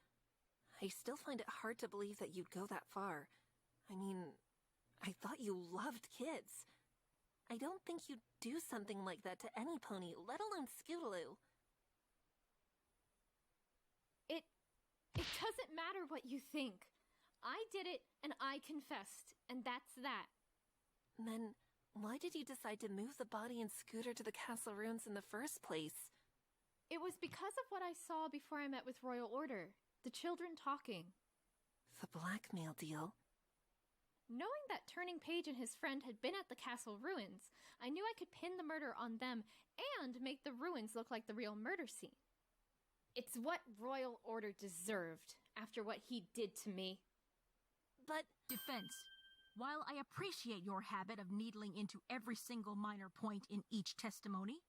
I still find it hard to believe that you'd go that far. I mean, I thought you loved kids. I don't think you'd do something like that to any pony, let alone Scootaloo. It doesn't matter what you think. I did it, and I confessed, and that's that. Then, why did you decide to move the body and scooter to the castle ruins in the first place? It was because of what I saw before I met with Royal Order. The children talking. The blackmail deal? Knowing that Turning Page and his friend had been at the castle ruins, I knew I could pin the murder on them and make the ruins look like the real murder scene. It's what Royal Order deserved after what he did to me. But... Defense. While I appreciate your habit of needling into every single minor point in each testimony,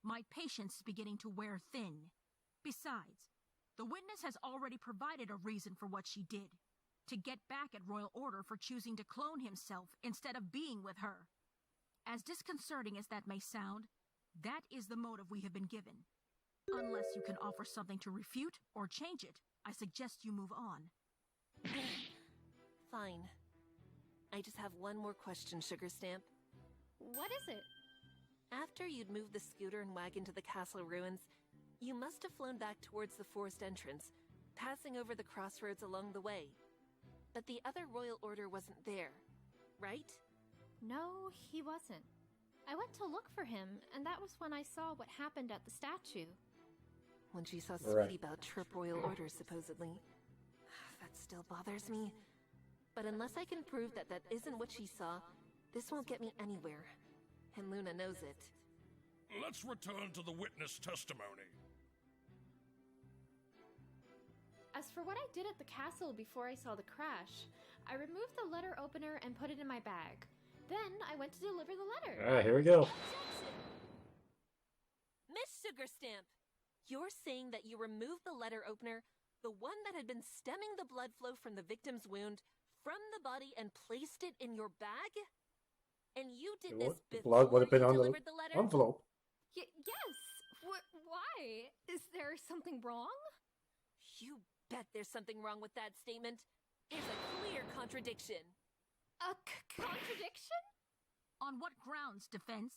my patience is beginning to wear thin. Besides, the witness has already provided a reason for what she did. To get back at Royal Order for choosing to clone himself instead of being with her. As disconcerting as that may sound, that is the motive we have been given. Unless you can offer something to refute or change it, I suggest you move on. Fine. I just have one more question, Sugarstamp. What is it? After you'd moved the scooter and wagon to the castle ruins, you must have flown back towards the forest entrance, passing over the crossroads along the way. But the other Royal Order wasn't there, right? No, he wasn't. I went to look for him, and that was when I saw what happened at the statue. When she saw Right. Sweetie Belle trip Royal Order, supposedly. That still bothers me. But unless I can prove that that isn't what she saw, this won't get me anywhere. And Luna knows it. let's return to the witness testimony. As for what I did at the castle before I saw the crash, I removed the letter opener and put it in my bag. Then I went to deliver the letter. Alright, here we go. Miss Sugarstamp, you're saying that you removed the letter opener, the one that had been stemming the blood flow from the victim's wound, from the body and placed it in your bag? And you did this The before blood would have been you on the delivered the letter? envelope. Yes. Why? Is there something wrong? You bet there's something wrong with that statement. It's a clear contradiction. A contradiction? On what grounds, defense?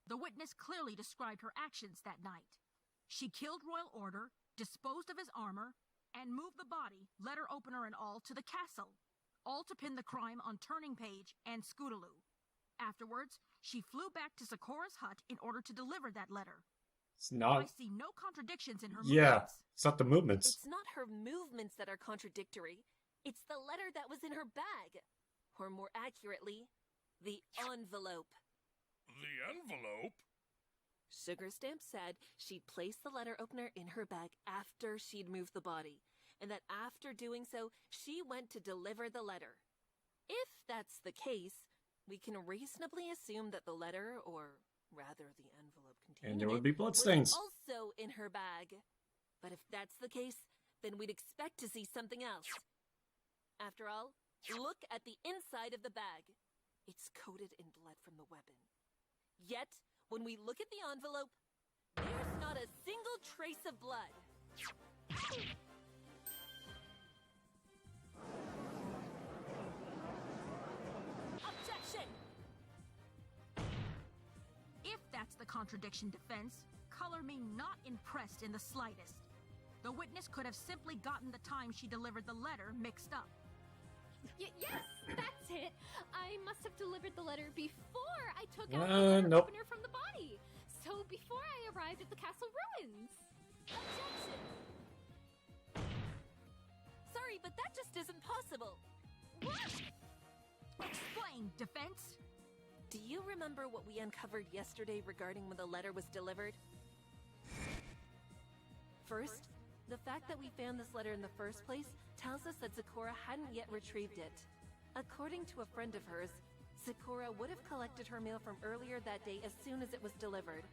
The witness clearly described her actions that night. She killed Royal Order, disposed of his armor, and moved the body, letter opener and all, to the castle, all to pin the crime on Turning Page and Scootaloo. Afterwards, she flew back to Zeccora's hut in order to deliver that letter. It's not. I see no contradictions in her Yeah, movements. it's not the movements. It's not her movements that are contradictory. It's the letter that was in her bag. Or more accurately, the envelope. The envelope? Sugarstamp said she'd placed the letter opener in her bag after she'd moved the body, and that after doing so, she went to deliver the letter. If that's the case, we can reasonably assume that the letter, or rather the envelope containing And there would it, be blood was stains. also in her bag. But if that's the case, then we'd expect to see something else. After all, look at the inside of the bag. It's coated in blood from the weapon. Yet, when we look at the envelope, there's not a single trace of blood. Objection! If that's the contradiction, defense, color me not impressed in the slightest. The witness could have simply gotten the time she delivered the letter mixed up. Yes, that's it. I must have delivered the letter before I took out the letter nope. opener from the body. So before I arrived at the castle ruins. Objection! Sorry, but that just isn't possible. What? Explain, defense. Do you remember what we uncovered yesterday regarding when the letter was delivered? First, the fact that we found this letter in the first place tells us that Zecora hadn't yet retrieved it. According to a friend of hers, Zecora would have collected her mail from earlier that day as soon as it was delivered.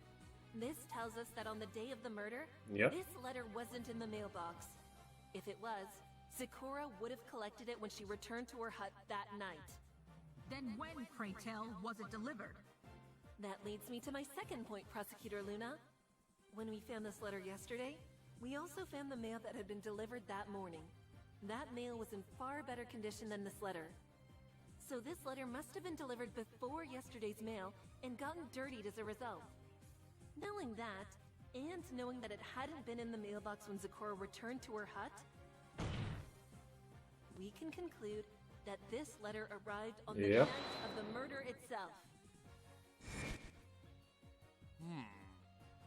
This tells us that on the day of the murder, this letter wasn't in the mailbox. If it was, Zecora would have collected it when she returned to her hut that night. Then when, pray tell, was it delivered? That leads me to my second point, Prosecutor Luna. When we found this letter yesterday, we also found the mail that had been delivered that morning. That mail was in far better condition than this letter. So this letter must have been delivered before yesterday's mail and gotten dirtied as a result. Knowing that, and knowing that it hadn't been in the mailbox when Zecora returned to her hut, we can conclude that this letter arrived on the night of the murder itself.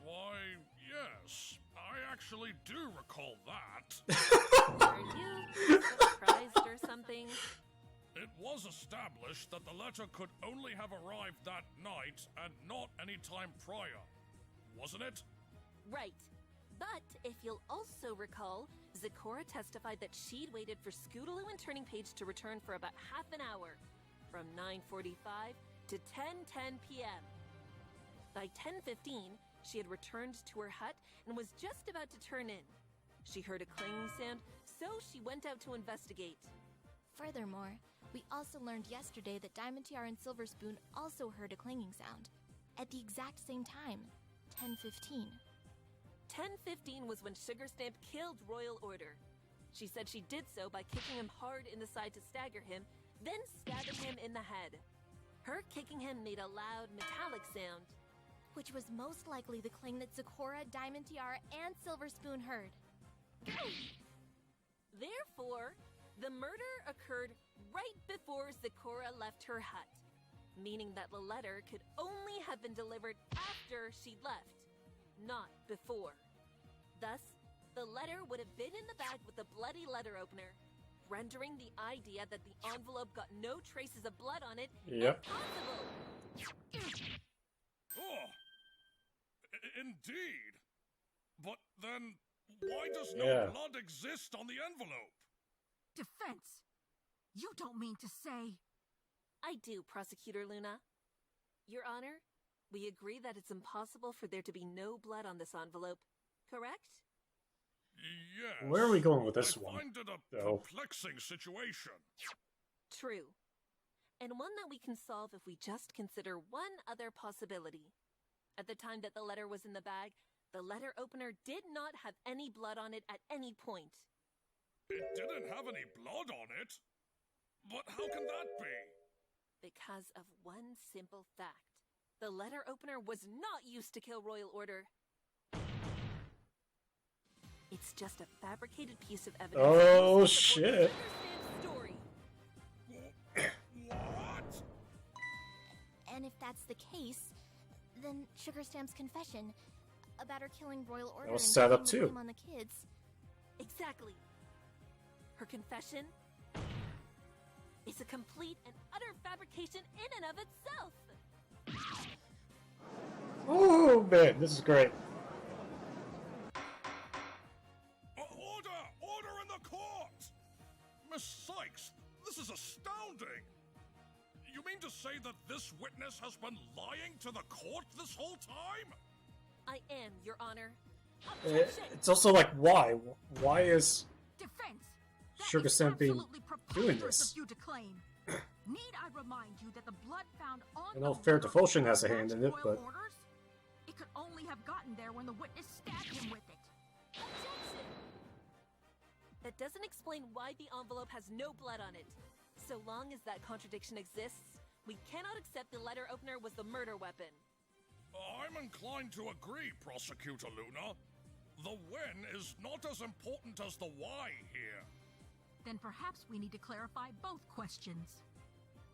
Why, yes. I actually do recall that. Are you surprised or something? It was established that the letter could only have arrived that night and not any time prior, wasn't it? Right. But if you'll also recall, Zecora testified that she'd waited for Scootaloo and Turning Page to return for about half an hour, from 9:45 to 10:10 p.m. By 10:15, she had returned to her hut and was just about to turn in. She heard a clanging sound, so she went out to investigate. Furthermore, we also learned yesterday that Diamond Tiara and Silver Spoon also heard a clanging sound at the exact same time, 10:15. 10:15 was when Sugarstamp killed Royal Order. She said she did so by kicking him hard in the side to stagger him, then stabbing him in the head. Her kicking him made a loud, metallic sound, which was most likely the clang that Zecora, Diamond Tiara, and Silver Spoon heard. Therefore, the murder occurred right before Zecora left her hut, meaning that the letter could only have been delivered after she left, not before. Thus, the letter would have been in the bag with the bloody letter opener, rendering the idea that the envelope got no traces of blood on it impossible. Oh! Indeed. But then, why does no Yeah. blood exist on the envelope? Defense! You don't mean to say... I do, Prosecutor Luna. Your Honor, we agree that it's impossible for there to be no blood on this envelope, correct? Yes. Where are we going with this I one? find it a though? perplexing situation. True. And one that we can solve if we just consider one other possibility. At the time that the letter was in the bag, the letter opener did not have any blood on it at any point. It didn't have any blood on it. But how can that be? Because of one simple fact. The letter opener was not used to kill Royal Order. It's just a fabricated piece of evidence. Oh, used to support shit. Sugar Sam's story. What? And if that's the case, then Sugar Stamp's confession about her killing Royal Order was and set up pinning the too. blame on the kids. Exactly. Her confession is a complete and utter fabrication in and of itself. Oh man, this is great. Order! Order in the court! Miss Sykes, this is astounding! You mean to say that this witness has been lying to the court this whole time? I am, Your Honor. It's also like, why? Why is Defense! Sugar Stamp being Absolutely doing preposterous this? of you to claim. Need I remind you that the blood found on I know the Fair letter Devotion has a matched hand in it, royal but orders? It could only have gotten there when the witness stabbed him with it. Objection! That doesn't explain why the envelope has no blood on it. So long as that contradiction exists, we cannot accept the letter opener was the murder weapon. I'm inclined to agree, Prosecutor Luna. The when is not as important as the why here. Then perhaps we need to clarify both questions.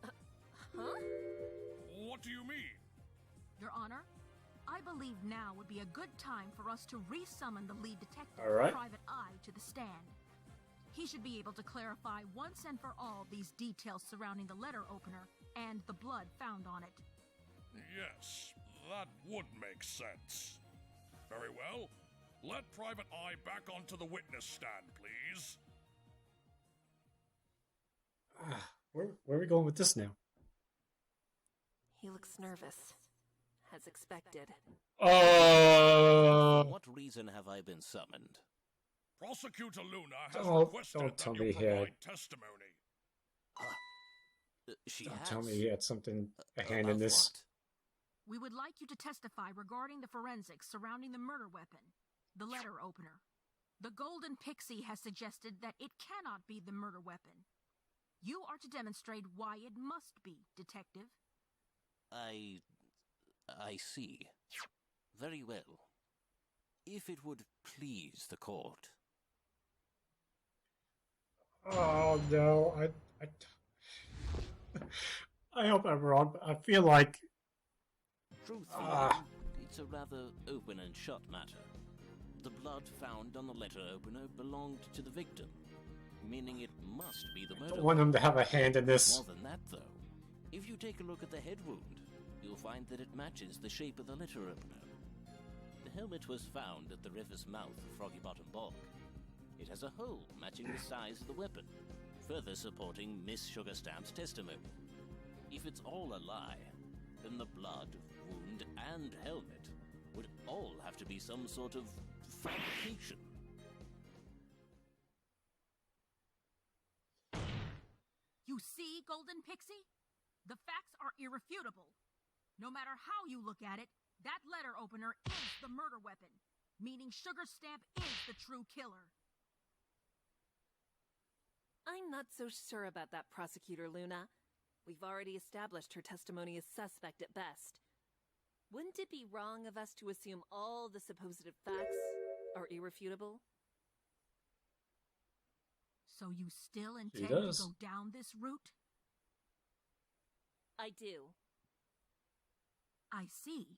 Huh? What do you mean? Your Honor, I believe now would be a good time for us to re-summon the lead detective, All right. Private Eye, to the stand. He should be able to clarify once and for all these details surrounding the letter opener and the blood found on it. Yes, that would make sense. Very well. Let Private Eye back onto the witness stand, please. where are we going with this now? He looks nervous, as expected. For what reason have I been summoned? Prosecutor Luna has Don't requested tell that me you he had- provide testimony. She Don't has. tell me he had something a hand in About this. what? We would like you to testify regarding the forensics surrounding the murder weapon, the letter opener. The Golden Pixie has suggested that it cannot be the murder weapon. You are to demonstrate why it must be, Detective. I see. Very well. If it would please the court. Oh no, I hope I'm wrong, but I feel like Truthfully, it's a rather open and shut matter. The blood found on the letter opener belonged to the victim, meaning it must be the I murder. don't want him to have a hand in this. More than that, though, if you take a look at the head wound, you'll find that it matches the shape of the letter opener. The helmet was found at the river's mouth of Froggy Bottom Bog. It has a hole matching the size of the weapon, further supporting Miss Sugarstamp's testimony. If it's all a lie, then the blood, wound, and helmet would all have to be some sort of fabrication. You see, Golden Pixie? The facts are irrefutable. No matter how you look at it, that letter opener is the murder weapon, meaning Sugar Stamp is the true killer. I'm not so sure about that, Prosecutor Luna. We've already established her testimony is suspect at best. Wouldn't it be wrong of us to assume all the supposed facts are irrefutable? So you still intend does. to go down this route? I do. I see.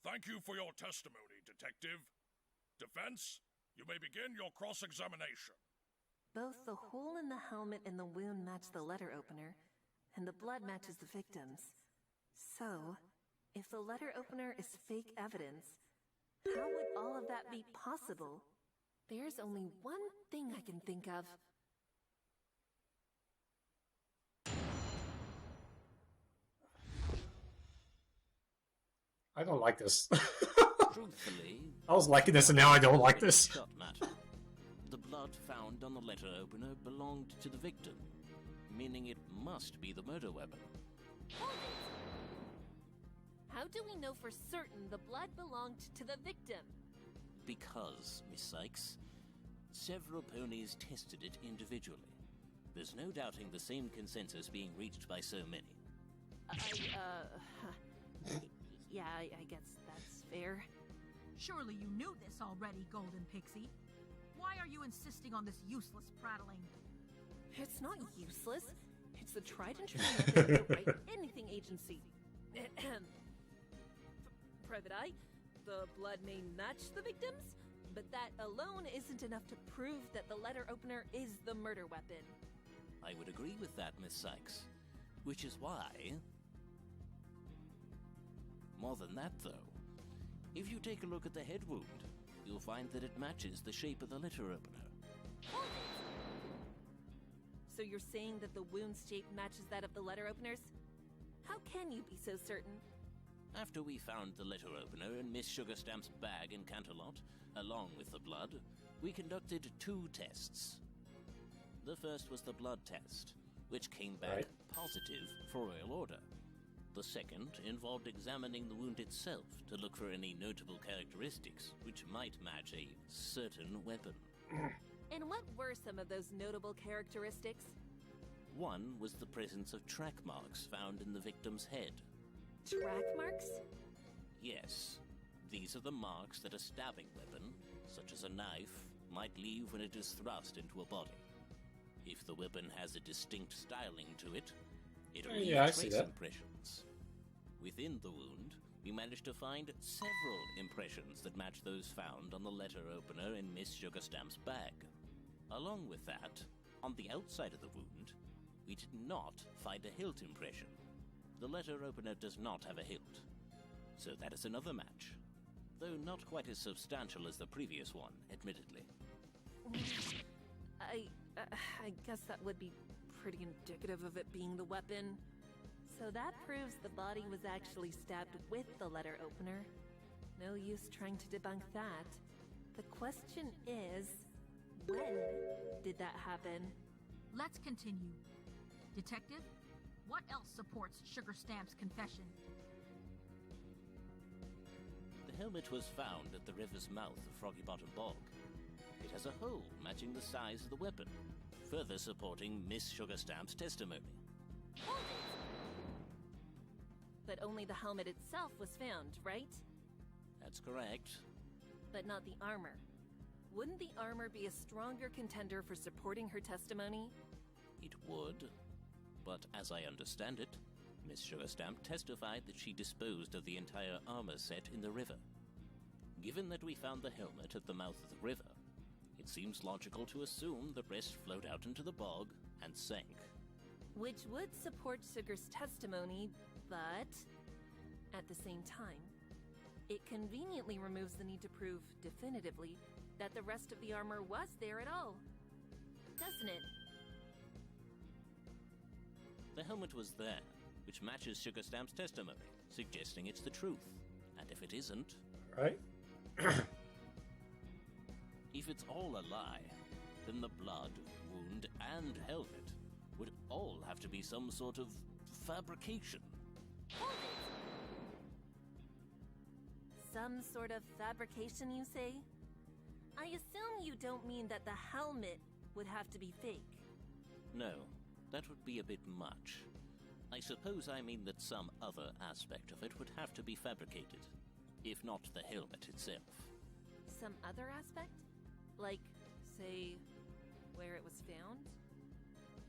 Thank you for your testimony, Detective. Defense, you may begin your cross-examination. Both the hole in the helmet and the wound match the letter opener, and the blood matches the victim's. So, if the letter opener is fake evidence, How would all of that be possible? There's only one thing I can think of. I don't like this. Truthfully, I was liking this and now I don't like this. shot matter. The blood found on the letter opener belonged to the victim, meaning it must be the murder weapon. How do we know for certain the blood belonged to the victim? Because, Miss Sykes, several ponies tested it individually. There's no doubting the same consensus being reached by so many. Yeah, I guess that's fair. Surely you knew this already, Golden Pixie. Why are you insisting on this useless prattling? It's not useless. It's the tried and true method of the Right Anything Agency. Private Eye, the blood may match the victim's, but that alone isn't enough to prove that the letter opener is the murder weapon. I would agree with that, Miss Sykes. Which is why... More than that, though. If you take a look at the head wound, you'll find that it matches the shape of the letter opener. So you're saying that the wound's shape matches that of the letter opener's? How can you be so certain? After we found the letter opener in Miss Sugarstamp's bag in Canterlot, along with the blood, we conducted 2 tests. The first was the blood test, which came back positive for royal order. The second involved examining the wound itself to look for any notable characteristics which might match a certain weapon. And what were some of those notable characteristics? One was the presence of track marks found in the victim's head. Track marks? Yes. These are the marks that a stabbing weapon, such as a knife, might leave when it is thrust into a body. If the weapon has a distinct styling to it, it'll leave trace impressions. Within the wound, we managed to find several impressions that match those found on the letter opener in Miss Sugarstamp's bag. Along with that, on the outside of the wound, we did not find a hilt impression. The letter opener does not have a hilt. So that is another match. Though not quite as substantial as the previous one, admittedly. I guess that would be pretty indicative of it being the weapon. So that proves the body was actually stabbed with the letter opener. No use trying to debunk that. The question is, when did that happen? Let's continue. Detective, what else supports Sugarstamp's confession? The helmet was found at the river's mouth of Froggy Bottom Bog. It has a hole matching the size of the weapon, further supporting Miss Sugarstamp's testimony. But only the helmet itself was found, right? That's correct. But not the armor. Wouldn't the armor be a stronger contender for supporting her testimony? It would. But as I understand it, Miss Sugarstamp testified that she disposed of the entire armor set in the river. Given that we found the helmet at the mouth of the river, it seems logical to assume the rest flowed out into the bog and sank. Which would support Sugar's testimony, but at the same time, it conveniently removes the need to prove definitively that the rest of the armor was there at all. Doesn't it? The helmet was there, which matches Sugarstamp's testimony, suggesting it's the truth. And if it isn't... Right? If it's all a lie, then the blood, wound, and helmet would all have to be some sort of fabrication. Some sort of fabrication, you say? I assume you don't mean that the helmet would have to be fake. No, that would be a bit much. I suppose I mean that some other aspect of it would have to be fabricated, if not the helmet itself. Some other aspect? Like, say, where it was found?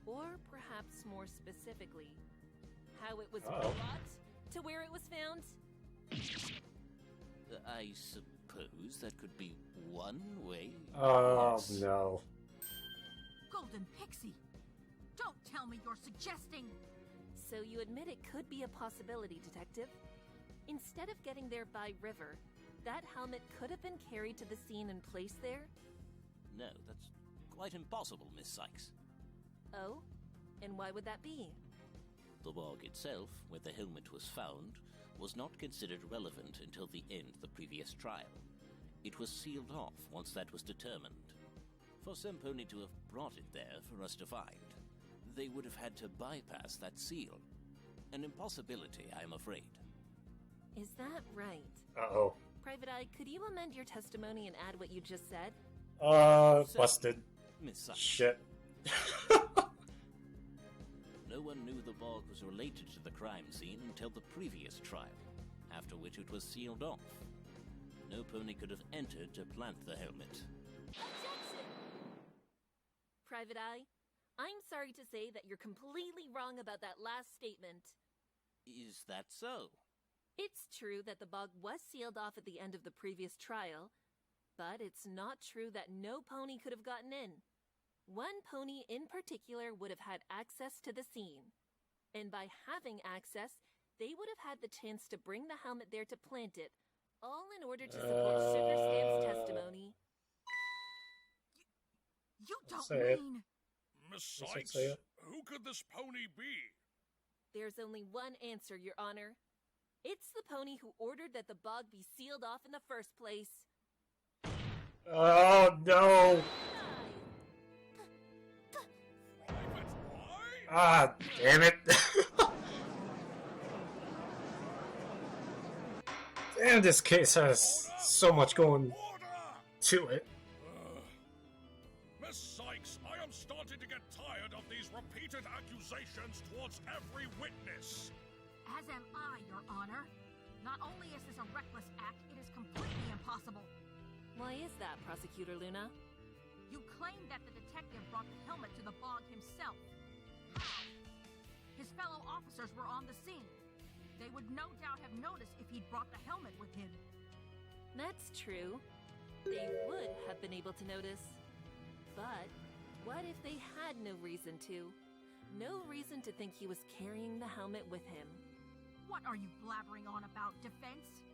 Or perhaps more specifically, how it was brought to where it was found? I suppose that could be one way. Oh, yes. No. Golden Pixie, don't tell me you're suggesting... So you admit it could be a possibility, Detective? Instead of getting there by river, that helmet could have been carried to the scene and placed there? No, that's quite impossible, Miss Sykes. Oh? And why would that be? The bog itself, where the helmet was found, was not considered relevant until the end of the previous trial. It was sealed off once that was determined. For some pony to have brought it there for us to find, they would have had to bypass that seal. An impossibility, I'm afraid. Is that right? Uh-oh. Private Eye, could you amend your testimony and add what you just said? Busted. Miss Sykes. Shit. No one knew the bog was related to the crime scene until the previous trial, after which it was sealed off. No pony could have entered to plant the helmet. Objection! Private Eye, I'm sorry to say that you're completely wrong about that last statement. Is that so? It's true that the bog was sealed off at the end of the previous trial, but it's not true that no pony could have gotten in. One pony in particular would have had access to the scene. And by having access, they would have had the chance to bring the helmet there to plant it, all in order to support Sugar Stamp's testimony. You don't Say it. mean... Miss Yes, Sykes, say it. who could this pony be? There's only one answer, Your Honor. It's the pony who ordered that the bog be sealed off in the first place. Oh, no. Ah, damn it. Damn, this case has so much going to it. Miss Sykes, I am starting to get tired of these repeated accusations towards every witness. As am I, Your Honor. Not only is this a reckless act, it is completely impossible. Why is that, Prosecutor Luna? You claim that the detective brought the helmet to the bog himself. How? His fellow officers were on the scene. They would no doubt have noticed if he'd brought the helmet with him. That's true. They would have been able to notice. But what if they had no reason to? No reason to think he was carrying the helmet with him. What are you blabbering on about, defense?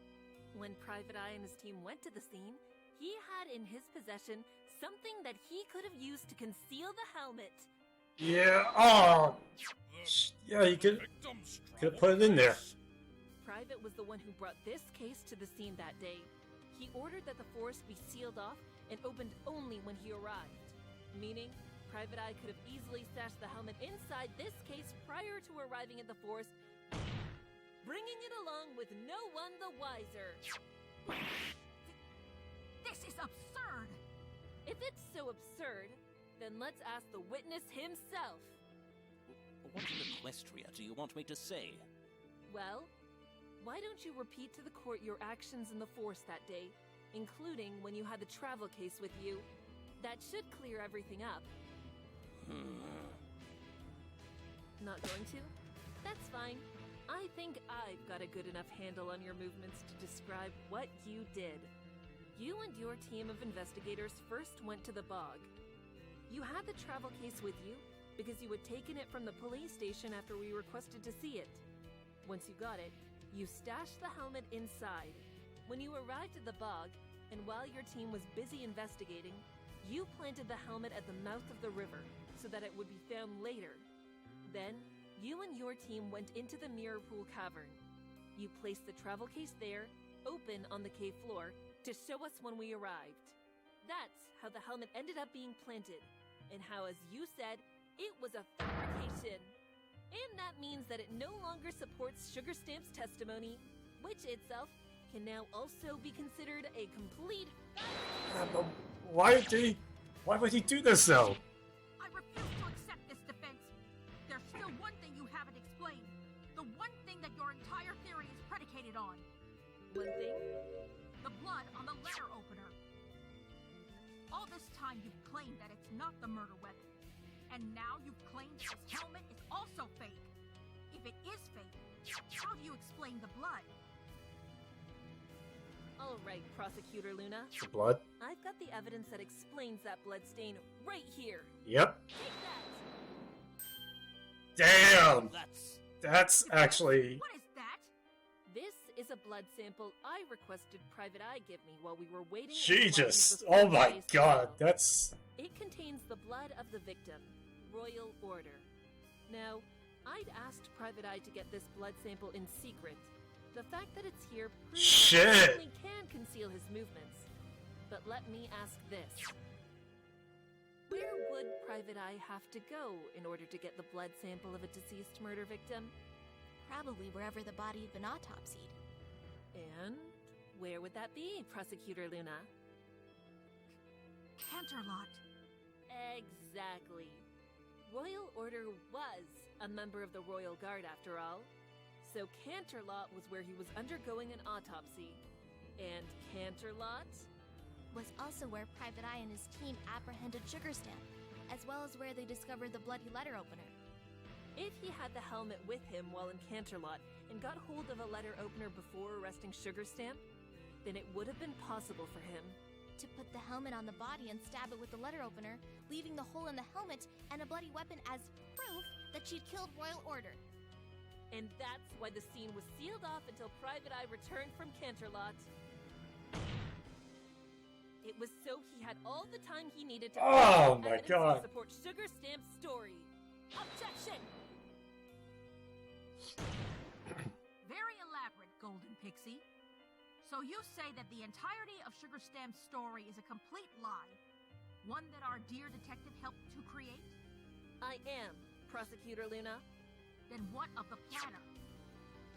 When Private Eye and his team went to the scene, he had in his possession something that he could have used to conceal the helmet. Yeah, oh. Yeah, you could have put it in there. Private was the one who brought this case to the scene that day. He ordered that the forest be sealed off and opened only when he arrived. Meaning, Private Eye could have easily stashed the helmet inside this case prior to arriving at the forest, bringing it along with no one the wiser. This is absurd! If it's so absurd, then let's ask the witness himself. What in Equestria do you want me to say? Well, why don't you repeat to the court your actions in the forest that day, including when you had the travel case with you? That should clear everything up. Not going to? That's fine. I think I've got a good enough handle on your movements to describe what you did. You and your team of investigators first went to the bog. You had the travel case with you because you had taken it from the police station after we requested to see it. Once you got it, you stashed the helmet inside. When you arrived at the bog, and while your team was busy investigating, you planted the helmet at the mouth of the river so that it would be found later. Then, you and your team went into the Mirror Pool Cavern. You placed the travel case there, open on the cave floor, to show us when we arrived. That's how the helmet ended up being planted, and how, as you said, it was a fabrication. And that means that it no longer supports Sugar Stamp's testimony, which itself can now also be considered a complete But why would he do this though? I refuse to accept this defense. There's still one thing you haven't explained. The one thing that your entire theory is predicated on. One thing? The blood on the letter opener. All this time you've claimed that it's not the murder weapon. And now you've claimed that his helmet is also fake. If it is fake, how do you explain the blood? All right, Prosecutor Luna. The blood? I've got the evidence that explains that blood stain right here. Yep. Take that. Damn! That's actually... What is that? This is a blood sample I requested Private Eye give me while we were waiting. She in line just, before oh my today's god, trial. that's... It contains the blood of the victim, Royal Order. Now, I'd asked Private Eye to get this blood sample in secret. The fact that it's here proves Shit. he certainly can conceal his movements. But let me ask this. Where would Private Eye have to go in order to get the blood sample of a deceased murder victim? Probably wherever the body had been autopsied. And where would that be, Prosecutor Luna? Canterlot. Exactly. Royal Order was a member of the Royal Guard after all. So Canterlot was where he was undergoing an autopsy. And Canterlot Was also where Private Eye and his team apprehended Sugarstamp, as well as where they discovered the bloody letter opener. If he had the helmet with him while in Canterlot and got hold of a letter opener before arresting Sugarstamp, then it would have been possible for him To put the helmet on the body and stab it with the letter opener, leaving the hole in the helmet and a bloody weapon as proof that she'd killed Royal Order. And that's why the scene was sealed off until Private Eye returned from Canterlot. It was so he had all the time he needed to Oh provide my evidence God. to support Sugarstamp's story. Objection! Very elaborate, Golden Pixie. So you say that the entirety of Sugarstamp's story is a complete lie? One that our dear detective helped to create? I am, Prosecutor Luna. Then what of the planner?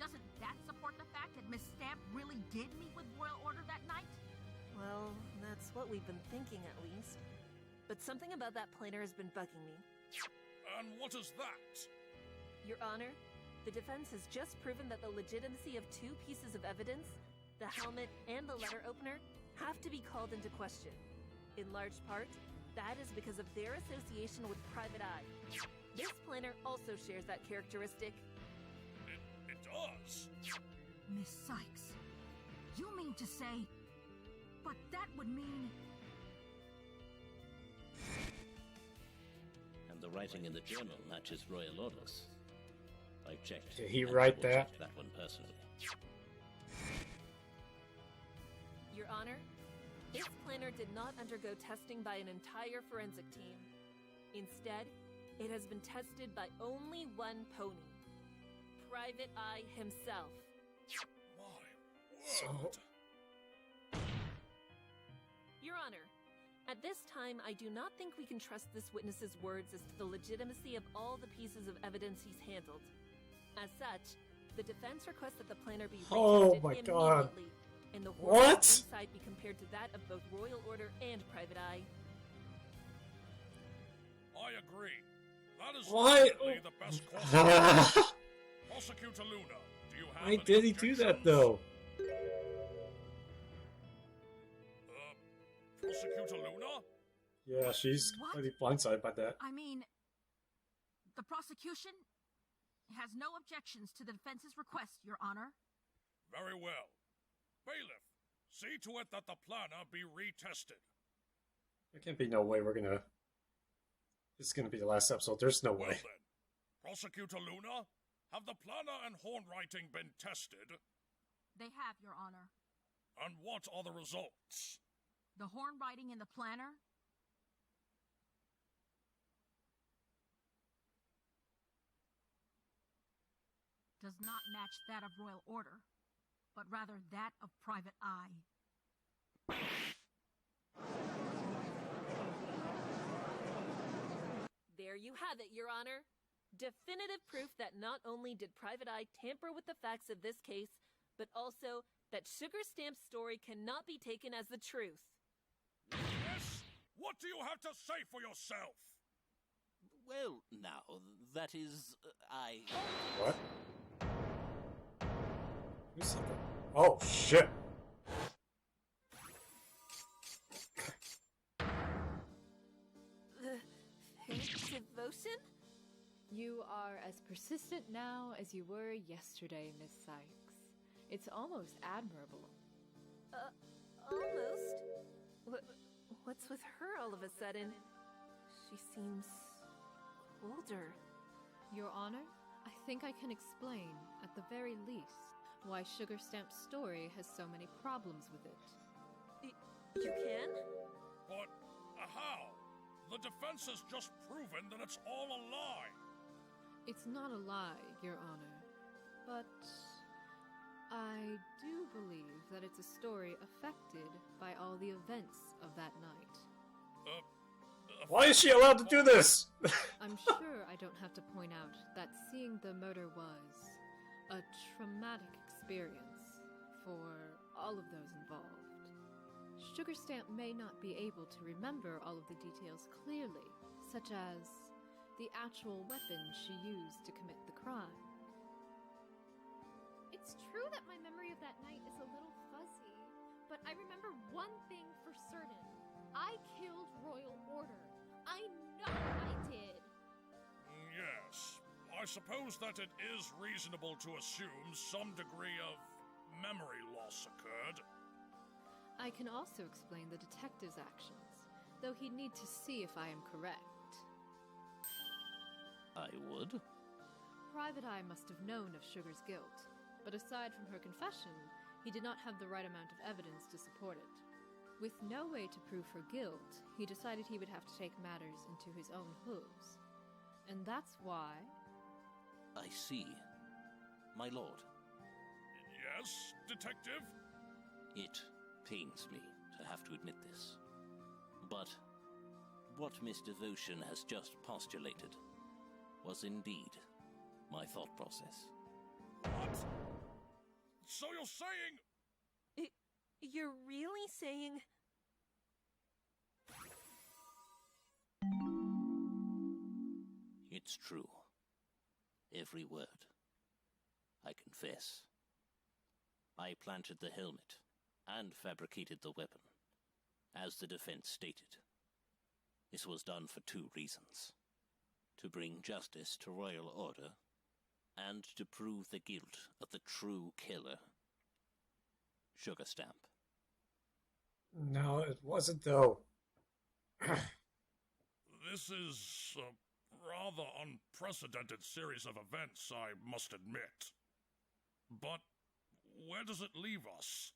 Doesn't that support the fact that Miss Stamp really did meet with Royal Order that night? Well, that's what we've been thinking at least. But something about that planner has been bugging me. And what is that? Your Honor, the defense has just proven that the legitimacy of two pieces of evidence, the helmet and the letter opener, have to be called into question. In large part, that is because of their association with Private Eye. This planner also shares that characteristic. It does. Miss Sykes, you mean to say... But that would mean... And the writing in the journal matches Royal Orders. I've checked. Did he and write double-checked that? That one personally. Your Honor, this planner did not undergo testing by an entire forensic team. Instead, it has been tested by only one pony. Private Eye himself. My word. Your Honor, at this time, I do not think we can trust this witness's words as to the legitimacy of all the pieces of evidence he's handled. As such, the defense requests that the planner be Oh retested my God. immediately, and the What? inside be compared to that of both Royal Order and Private Eye. I agree. That is Why? definitely the best course. Prosecutor Luna, do you have Why any did he do that objections? though? Prosecutor Luna? Yeah, she's What? completely blindsided by that. I mean... The prosecution has no objections to the defense's request, Your Honor. Very well. Bailiff, see to it that the planner be retested. There can't be no way we're gonna... This is gonna be the last episode. There's no Well way. then, Prosecutor Luna, have the planner and horn writing been tested? They have, Your Honor. And what are the results? The horn writing in the planner does not match that of Royal Order, but rather that of Private Eye. There you have it, Your Honor. Definitive proof that not only did Private Eye tamper with the facts of this case, but also that Sugarstamp's story cannot be taken as the truth. Yes? What do you have to say for yourself? Well, now, that is... I... What? Who said that? Oh, shit. Devotion? You are as persistent now as you were yesterday, Miss Sykes. It's almost admirable. Almost? What's with her all of a sudden? She seems colder. Your Honor, I think I can explain, at the very least. why Sugar Stamp's story has so many problems with it. You can? But how? The defense has just proven that it's all a lie. It's not a lie, Your Honor, but I do believe that it's a story affected by all the events of that night. Why is she allowed to do this? I'm sure I don't have to point out that seeing the murder was a traumatic experience for all of those involved. Sugar Stamp may not be able to remember all of the details clearly, such as the actual weapon she used to commit the crime. It's true that my memory of that night is a little fuzzy, but I remember one thing for certain. I killed Royal Order. I know I did. Yes. I suppose that it is reasonable to assume some degree of memory loss occurred. I can also explain the detective's actions, though he'd need to see if I am correct. I would. Private Eye must have known of Sugar's guilt, but aside from her confession, he did not have the right amount of evidence to support it. With no way to prove her guilt, he decided he would have to take matters into his own hooves. And that's why... I see. My lord. Yes, detective? It pains me to have to admit this. But what Miss Devotion has just postulated was indeed my thought process. What? So you're saying... You're really saying... It's true. Every word. I confess. I planted the helmet and fabricated the weapon, as the defense stated. This was done for two reasons: to bring justice to Royal Order, and to prove the guilt of the true killer, Sugar Stamp. No, it wasn't, though. This is a rather unprecedented series of events, I must admit. But where does it leave us?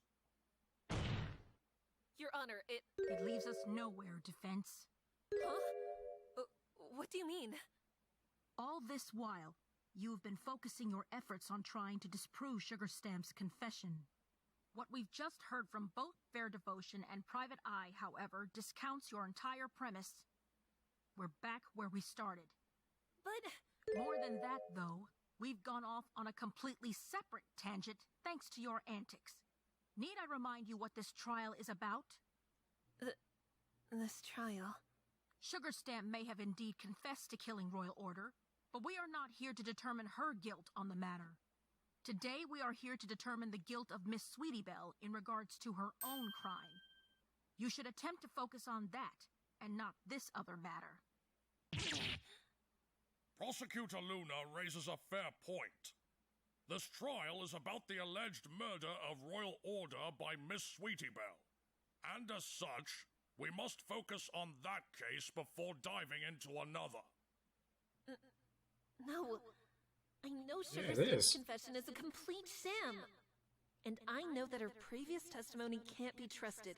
Your Honor, It leaves us nowhere, defense. Huh? What do you mean? All this while, you've been focusing your efforts on trying to disprove Sugar Stamp's confession. What we've just heard from both Fair Devotion and Private Eye, however, discounts your entire premise. We're back where we started. But... More than that, though, we've gone off on a completely separate tangent thanks to your antics. Need I remind you what this trial is about? This trial... Sugar Stamp may have indeed confessed to killing Royal Order, but we are not here to determine her guilt on the matter. Today we are here to determine the guilt of Miss Sweetie Belle in regards to her own crime. You should attempt to focus on that, and not this other matter. Prosecutor Luna raises a fair point. This trial is about the alleged murder of Royal Order by Miss Sweetie Belle. And as such, we must focus on that case before diving into another. No. I know Yeah, Sugar it Stamp's is. confession is a complete sham. And I know that her previous testimony can't be trusted,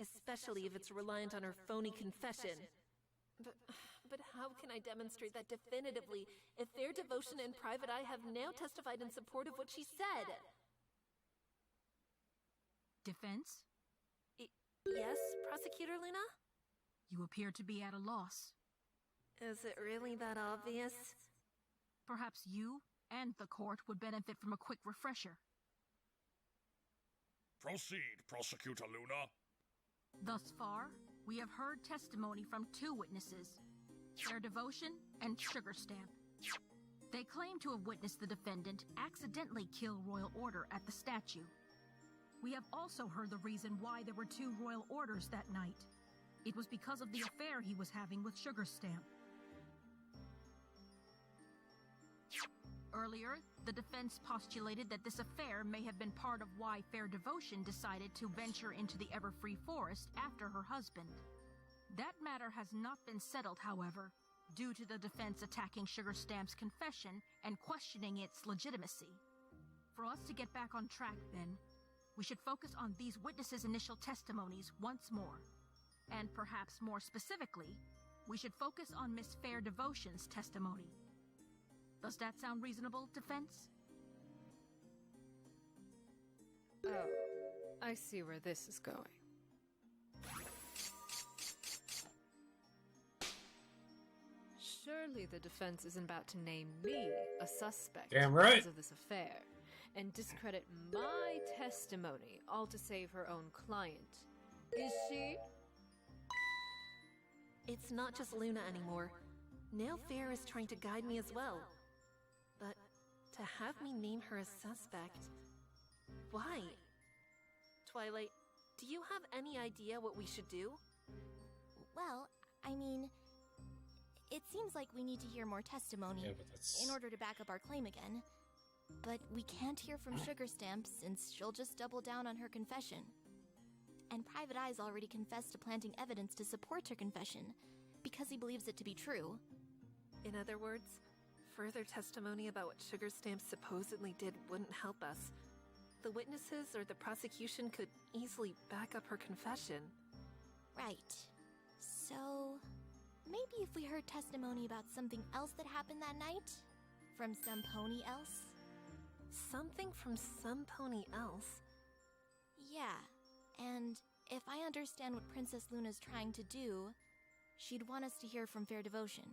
especially if it's reliant on her phony confession. But how can I demonstrate that definitively if Fair Devotion and Private Eye have now testified in support of what she said? Defense? Yes, Prosecutor Luna? You appear to be at a loss. Is it really that obvious? Perhaps you and the court would benefit from a quick refresher. Proceed, Prosecutor Luna. Thus far, we have heard testimony from two witnesses, Fair Devotion and Sugar Stamp. They claim to have witnessed the defendant accidentally kill Royal Order at the statue. We have also heard the reason why there were two Royal Orders that night. It was because of the affair he was having with Sugar Stamp. Earlier, the defense postulated that this affair may have been part of why Fair Devotion decided to venture into the Everfree Forest after her husband. That matter has not been settled, however, due to the defense attacking Sugar Stamp's confession and questioning its legitimacy. For us to get back on track, then, we should focus on these witnesses' initial testimonies once more. And perhaps more specifically, we should focus on Miss Fair Devotion's testimony. Does that sound reasonable, defense? Oh, I see where this is going. Surely the defense isn't about to name me a suspect Damn right. because of this affair, and discredit my testimony, all to save her own client. Is she? It's not just Luna anymore. Now Fair is trying to guide me as well. But to have me name her a suspect... Why? Twilight, do you have any idea what we should do? Well, I mean, it seems like we need to hear more testimony Yeah, but that's... in order to back up our claim again. But we can't hear from Sugarstamp since she'll just double down on her confession. And Private Eye's already confessed to planting evidence to support her confession, because he believes it to be true. In other words, further testimony about what Sugarstamp supposedly did wouldn't help us. The witnesses or the prosecution could easily back up her confession. Right. So, maybe if we heard testimony about something else that happened that night? From some pony else? Something from some pony else? Yeah, and if I understand what Princess Luna's trying to do, she'd want us to hear from Fair Devotion.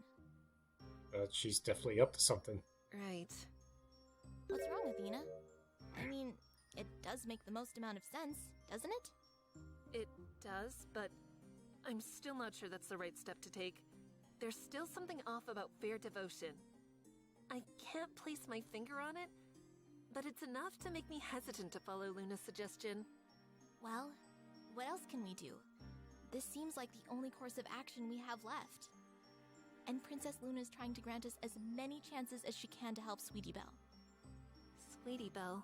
She's definitely up to something. Right. What's wrong, Athena? I mean, it does make the most amount of sense, doesn't it? It does, but I'm still not sure that's the right step to take. There's still something off about Fair Devotion. I can't place my finger on it, but it's enough to make me hesitant to follow Luna's suggestion. Well, what else can we do? This seems like the only course of action we have left. And Princess Luna's trying to grant us as many chances as she can to help Sweetie Belle. Sweetie Belle.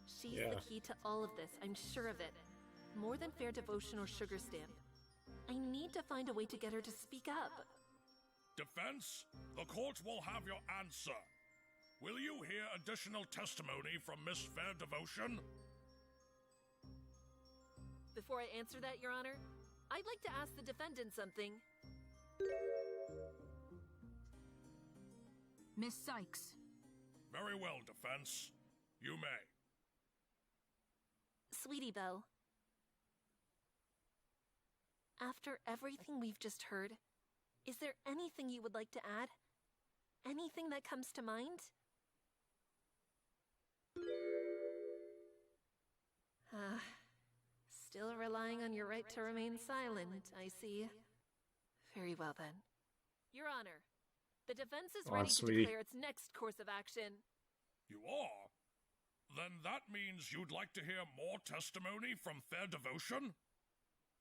She's the key to all of this, I'm sure of it. More than Fair Devotion or Sugarstamp. I need to find a way to get her to speak up. Defense, the court will have your answer. Will you hear additional testimony from Miss Fair Devotion? Before I answer that, Your Honor, I'd like to ask the defendant something. Miss Sykes. Very well, defense. You may. Sweetie Belle. After everything we've just heard, is there anything you would like to add? Anything that comes to mind? Still relying on your right to remain silent, I see. Very well then. Your Honor, the defense is ready to declare its next course of action. You are? Then that means you'd like to hear more testimony from Fair Devotion?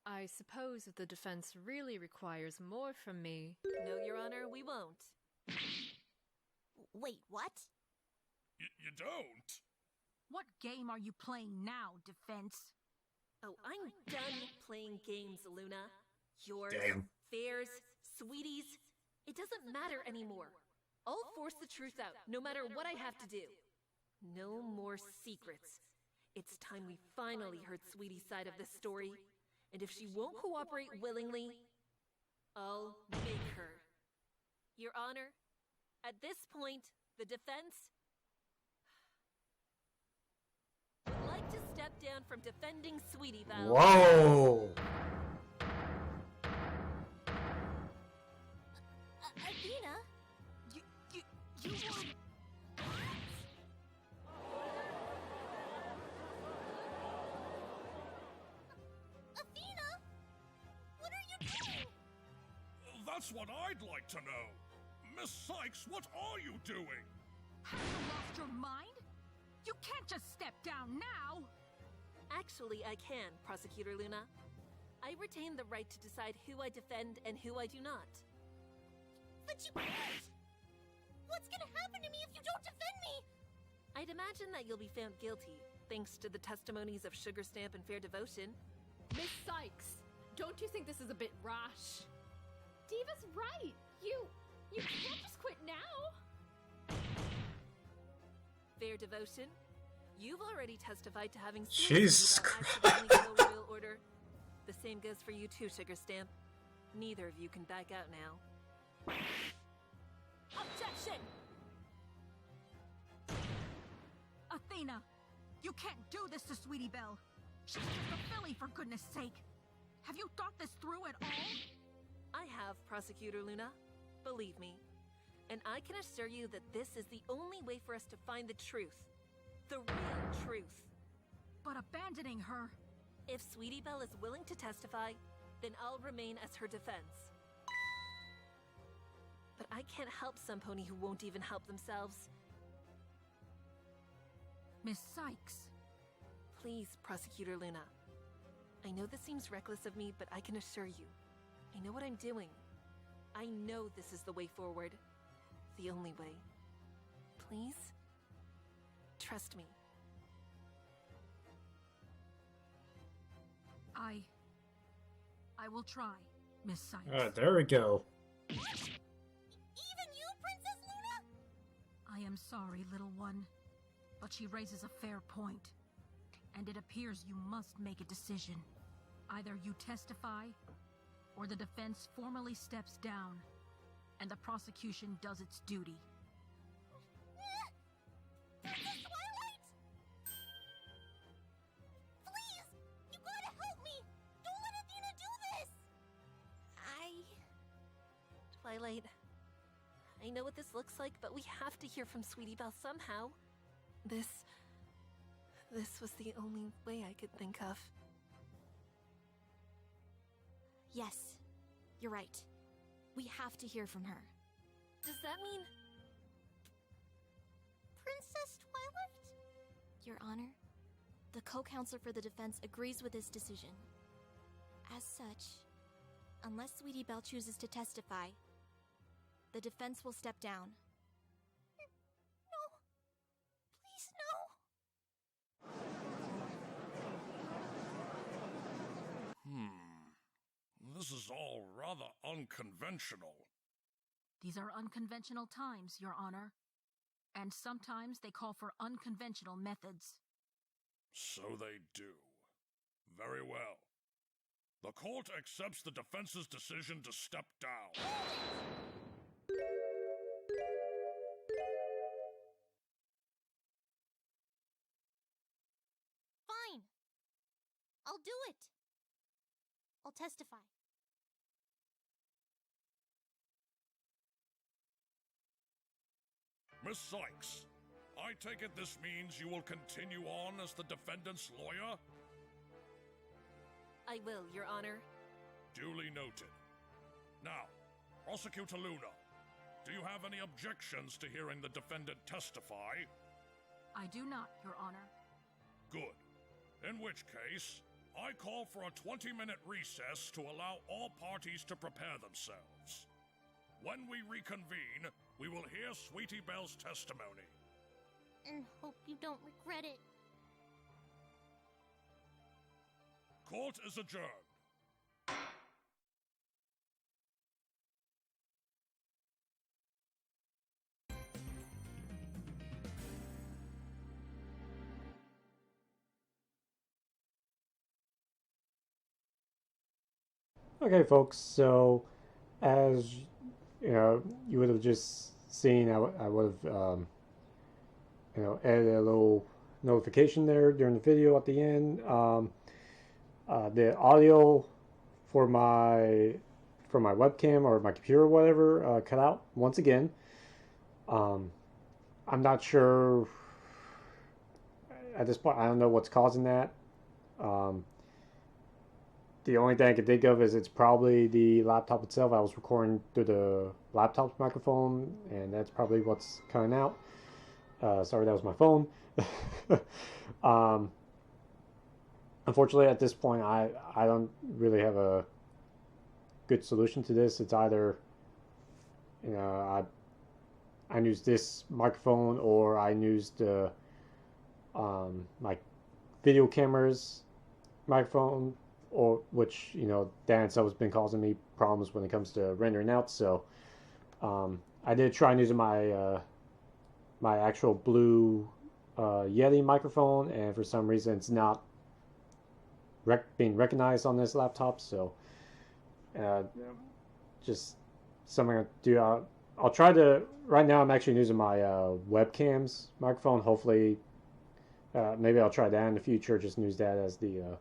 I suppose if the defense really requires more from me... No, Your Honor, we won't. Wait, what? You don't? What game are you playing now, defense? Oh, I'm done playing games, Luna. Yours, Damn. Fair's, Sweetie's. It doesn't matter anymore. I'll force the truth out, no matter what I have to do. No more secrets. It's time we finally heard Sweetie's side of this story. And if she won't cooperate willingly, I'll make her. Your Honor, at this point, the defense would like to step down from defending Sweetie Belle. Whoa! Athena? You won! Athena? What are you doing? That's what I'd like to know. Miss Sykes, what are you doing? Have you lost your mind? You can't just step down now! Actually, I can, Prosecutor Luna. I retain the right to decide who I defend and who I do not. But you can't! What's gonna happen to me if you don't defend me? I'd imagine that you'll be found guilty, thanks to the testimonies of Sugarstamp and Fair Devotion. Miss Sykes, don't you think this is a bit rash? Diva's right. You can't just quit now. Fair Devotion, You've already testified to having seen Jesus Sweetie Belle accidentally kill Royal Order. The same goes for you too, Sugar Stamp. Neither of you can back out now. Objection! Athena, you can't do this to Sweetie Belle. She's just a filly, for goodness sake. Have you thought this through at all? I have, Prosecutor Luna. Believe me. And I can assure you that this is the only way for us to find the truth. The real truth. But abandoning her... If Sweetie Belle is willing to testify, then I'll remain as her defense. But I can't help some pony who won't even help themselves. Miss Sykes. Please, Prosecutor Luna. I know this seems reckless of me, but I can assure you, I know what I'm doing. I know this is the way forward. The only way. Please? Trust me. I will try, Miss Sykes. There we go. Even you, Princess Luna? I am sorry, little one, but she raises a fair point. And it appears you must make a decision. Either you testify, or the defense formally steps down, and the prosecution does its duty. Princess Twilight! Please! You gotta help me! Don't let Athena do this! Twilight, I know what this looks like, but we have to hear from Sweetie Belle somehow. This was the only way I could think of. Yes, you're right. We have to hear from her. Does that mean... Princess Twilight? Your Honor, the co-counsel for the defense agrees with this decision. As such, unless Sweetie Belle chooses to testify, the defense will step down. No. Please, no. This is all rather unconventional. These are unconventional times, Your Honor. And sometimes they call for unconventional methods. So they do. Very well. The court accepts the defense's decision to step down. Fine. I'll do it. I'll testify. Miss Sykes, I take it this means you will continue on as the defendant's lawyer? I will, Your Honor. Duly noted. Now, Prosecutor Luna, do you have any objections to hearing the defendant testify? I do not, Your Honor. Good. In which case, I call for a 20-minute recess to allow all parties to prepare themselves. When we reconvene, we will hear Sweetie Belle's testimony. And hope you don't regret it. Court is adjourned. Okay, folks, so as you know, you would have just seen, I would have added a little notification there during the video at the end. The audio for my webcam or my computer or whatever cut out once again. I'm not sure at this point. I don't know what's causing that. The only thing I can think of is it's probably the laptop itself. I was recording through the laptop's microphone, and that's probably what's coming out. Sorry, that was my phone. Unfortunately, at this point, I don't really have a good solution to this. It's either, I use this microphone, or I use the my video camera's microphone, or which Dan itself has been causing me problems when it comes to rendering out. So I did try using my my actual Blue Yeti microphone, and for some reason it's not being recognized on this laptop. So just something to do. I'll try to. Right now, I'm actually using my webcam's microphone. Hopefully, maybe I'll try that in the future. Just use that as the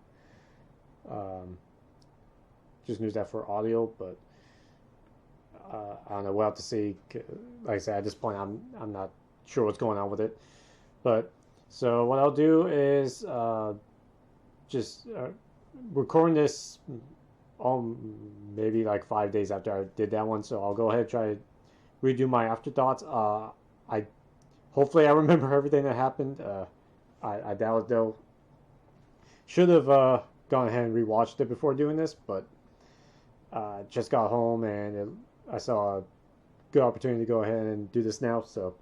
just use that for audio. But I don't know. We'll have to see. Like I said, at this point, I'm not sure what's going on with it. But so what I'll do is just recording this maybe like 5 days after I did that one. So I'll go ahead and try to redo my afterthoughts. Hopefully I remember everything that happened. I doubt it though. Should have gone ahead and rewatched it before doing this, but just got home and I saw a good opportunity to go ahead and do this now. So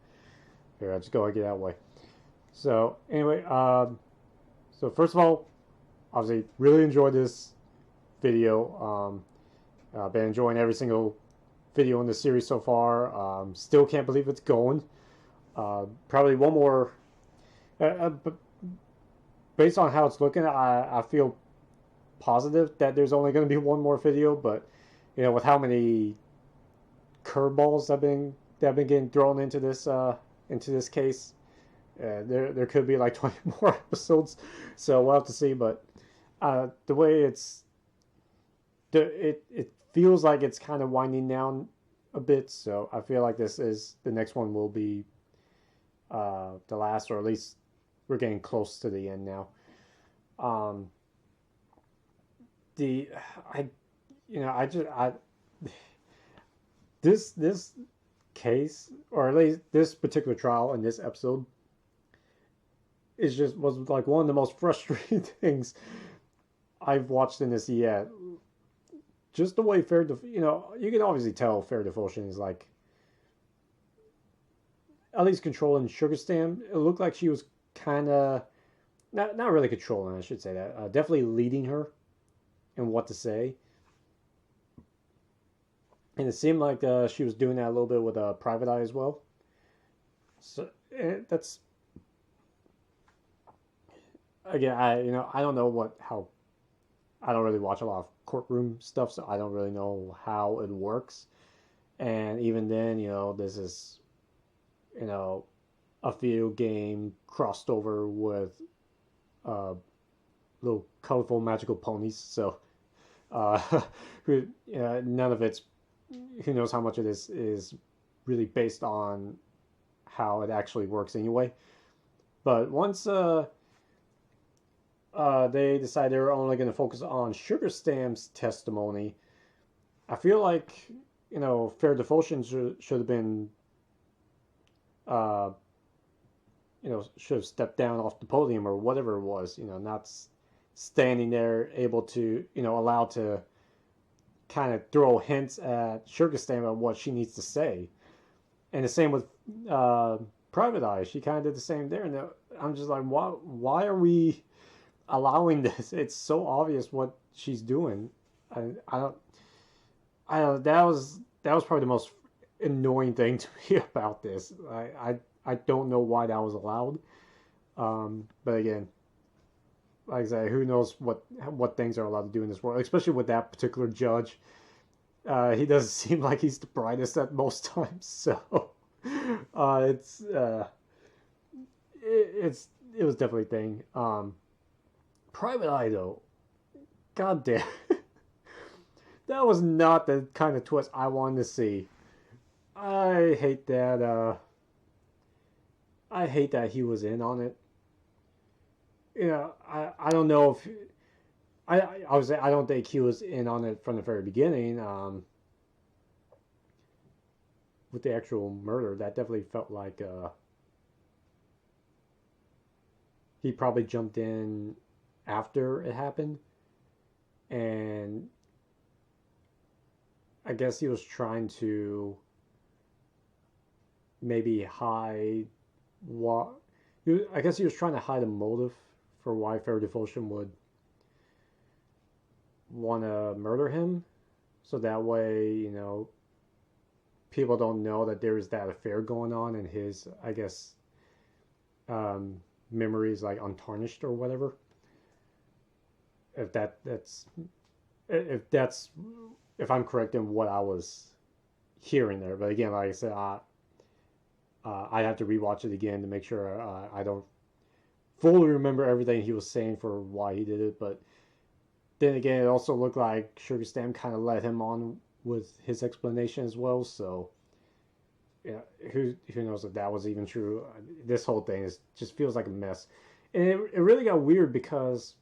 here, I'll just go ahead and get out of the way. So anyway, so first of all, obviously really enjoyed this video. I've been enjoying every single video in the series so far. Still can't believe it's going. Probably one more. But based on how it's looking, I feel positive that there's only going to be one more video. But you know, with how many curveballs that have been getting thrown into this case, there could be like 20 more episodes. So we'll have to see. But the way it feels like it's kind of winding down a bit, so I feel like the next one will be the last, or at least we're getting close to the end now. This case, or at least this particular trial in this episode, was like one of the most frustrating things I've watched in this yet. Just the way you can obviously tell Fair Devotion is like at least controlling Sugarstam. It looked like she was kind of not really controlling, I should say that. Definitely leading her in what to say. And it seemed like she was doing that a little bit with Private Eye as well. So that's again, I don't know how. I don't really watch a lot of courtroom stuff, so I don't really know how it works. And even then, this is, a video game crossed over with little colorful magical ponies. So, none of it's, who knows how much of this is really based on how it actually works anyway. But once they decided they were only going to focus on Sugarstam's testimony, I feel like, Fair Devotion should have been, should have stepped down off the podium or whatever it was, not standing there able to, allowed to kind of throw hints at Sugarstam on what she needs to say. And the same with Private Eye. She kind of did the same there. And I'm just like, why are we allowing this? It's so obvious what she's doing. I don't. That was probably the most annoying thing to me about this. I don't know why that was allowed. But again, like I say, who knows what things are allowed to do in this world, especially with that particular judge. He doesn't seem like he's the brightest at most times. So it was definitely a thing. Private Eye, though, god damn, that was not the kind of twist I wanted to see. I hate that. I hate that he was in on it. I don't know if I would say I don't think he was in on it from the very beginning. With the actual murder, that definitely felt like he probably jumped in after it happened, and I guess he was trying to maybe hide I guess he was trying to hide a motive for why Fair Devotion would want to murder him, so that way, people don't know that there is that affair going on, and his, I guess, memories like untarnished or whatever. If I'm correct in what I was hearing there. But again, like I said, I have to rewatch it again to make sure I don't fully remember everything he was saying for why he did it. But then again, it also looked like Sugar Stamp kind of led him on with his explanation as well. So yeah, who knows if that was even true? This whole thing just feels like a mess, and it really got weird because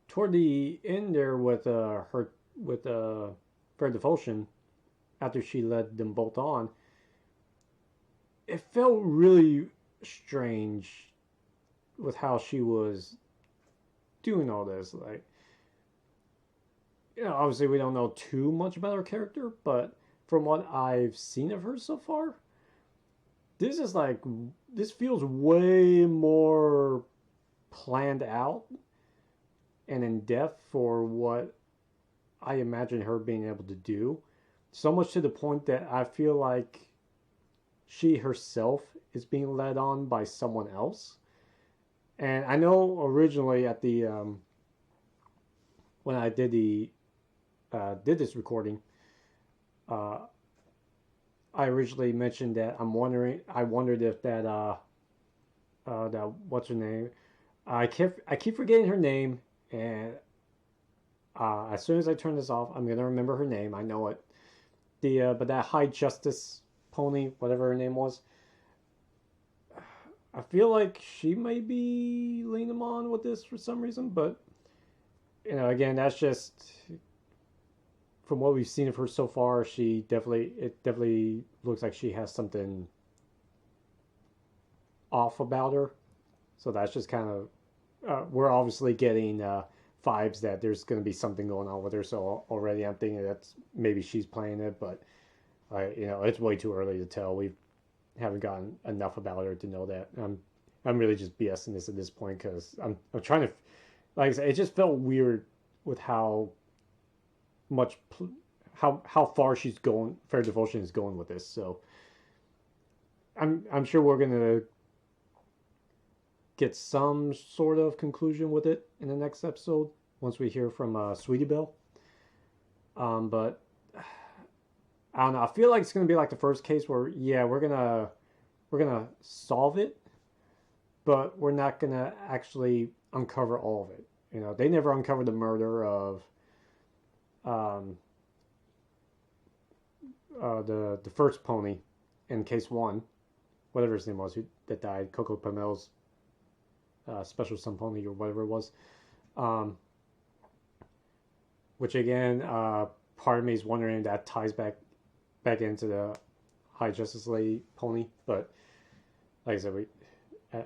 toward the end there with Fair Devotion, after she led them both on, it felt really strange with how she was doing all this. Like, obviously we don't know too much about her character, but from what I've seen of her so far, this feels way more planned out and in depth for what I imagine her being able to do. So much to the point that I feel like she herself is being led on by someone else. And I know originally at the when I did this recording, I originally mentioned that I wondered if that what's her name? I keep forgetting her name, and as soon as I turn this off, I'm gonna remember her name. I know it. But that High Justice pony, whatever her name was, I feel like she may be leading them on with this for some reason. But again, that's just from what we've seen of her so far. It definitely looks like she has something off about her. So that's just kind of we're obviously getting vibes that there's going to be something going on with her. So already I'm thinking that's maybe she's playing it, but it's way too early to tell. We haven't gotten enough about her to know that. I'm really just BSing this at this point because I'm trying to, like I said, it just felt weird with how far she's going. Fair Devotion is going with this. So I'm sure we're gonna get some sort of conclusion with it in the next episode once we hear from Sweetie Belle. But I don't know. I feel like it's gonna be like the first case where we're gonna solve it, but we're not gonna actually uncover all of it. They never uncovered the murder of the first pony in case 1, whatever his name was, that died, Coco Pomel's special son pony or whatever it was. Which again, part of me is wondering if that ties back into the High Justice Lady pony, but like I said,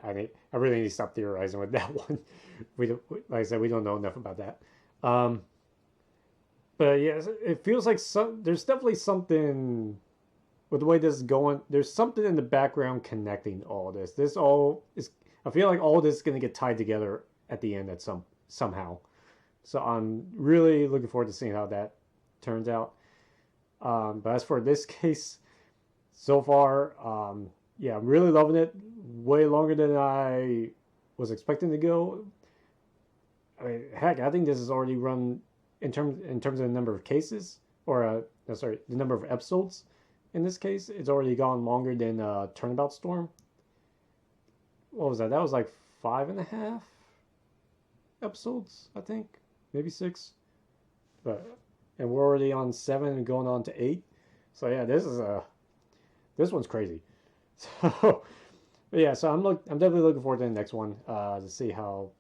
I really need to stop theorizing with that one. Like I said, we don't know enough about that. But yeah, it feels like there's definitely something with the way this is going. There's something in the background connecting all this. I feel like all this is going to get tied together at the end somehow. So I'm really looking forward to seeing how that turns out. But as for this case, so far, I'm really loving it. Way longer than I was expecting to go. I mean, heck, I think this has already run in terms of the number of cases, or the number of episodes. In this case, it's already gone longer than Turnabout Storm. What was that? That was like 5.5 episodes, I think, maybe 6. And we're already on 7 and going on to 8. So yeah, this one's crazy. So yeah, so I'm definitely looking forward to the next one to see how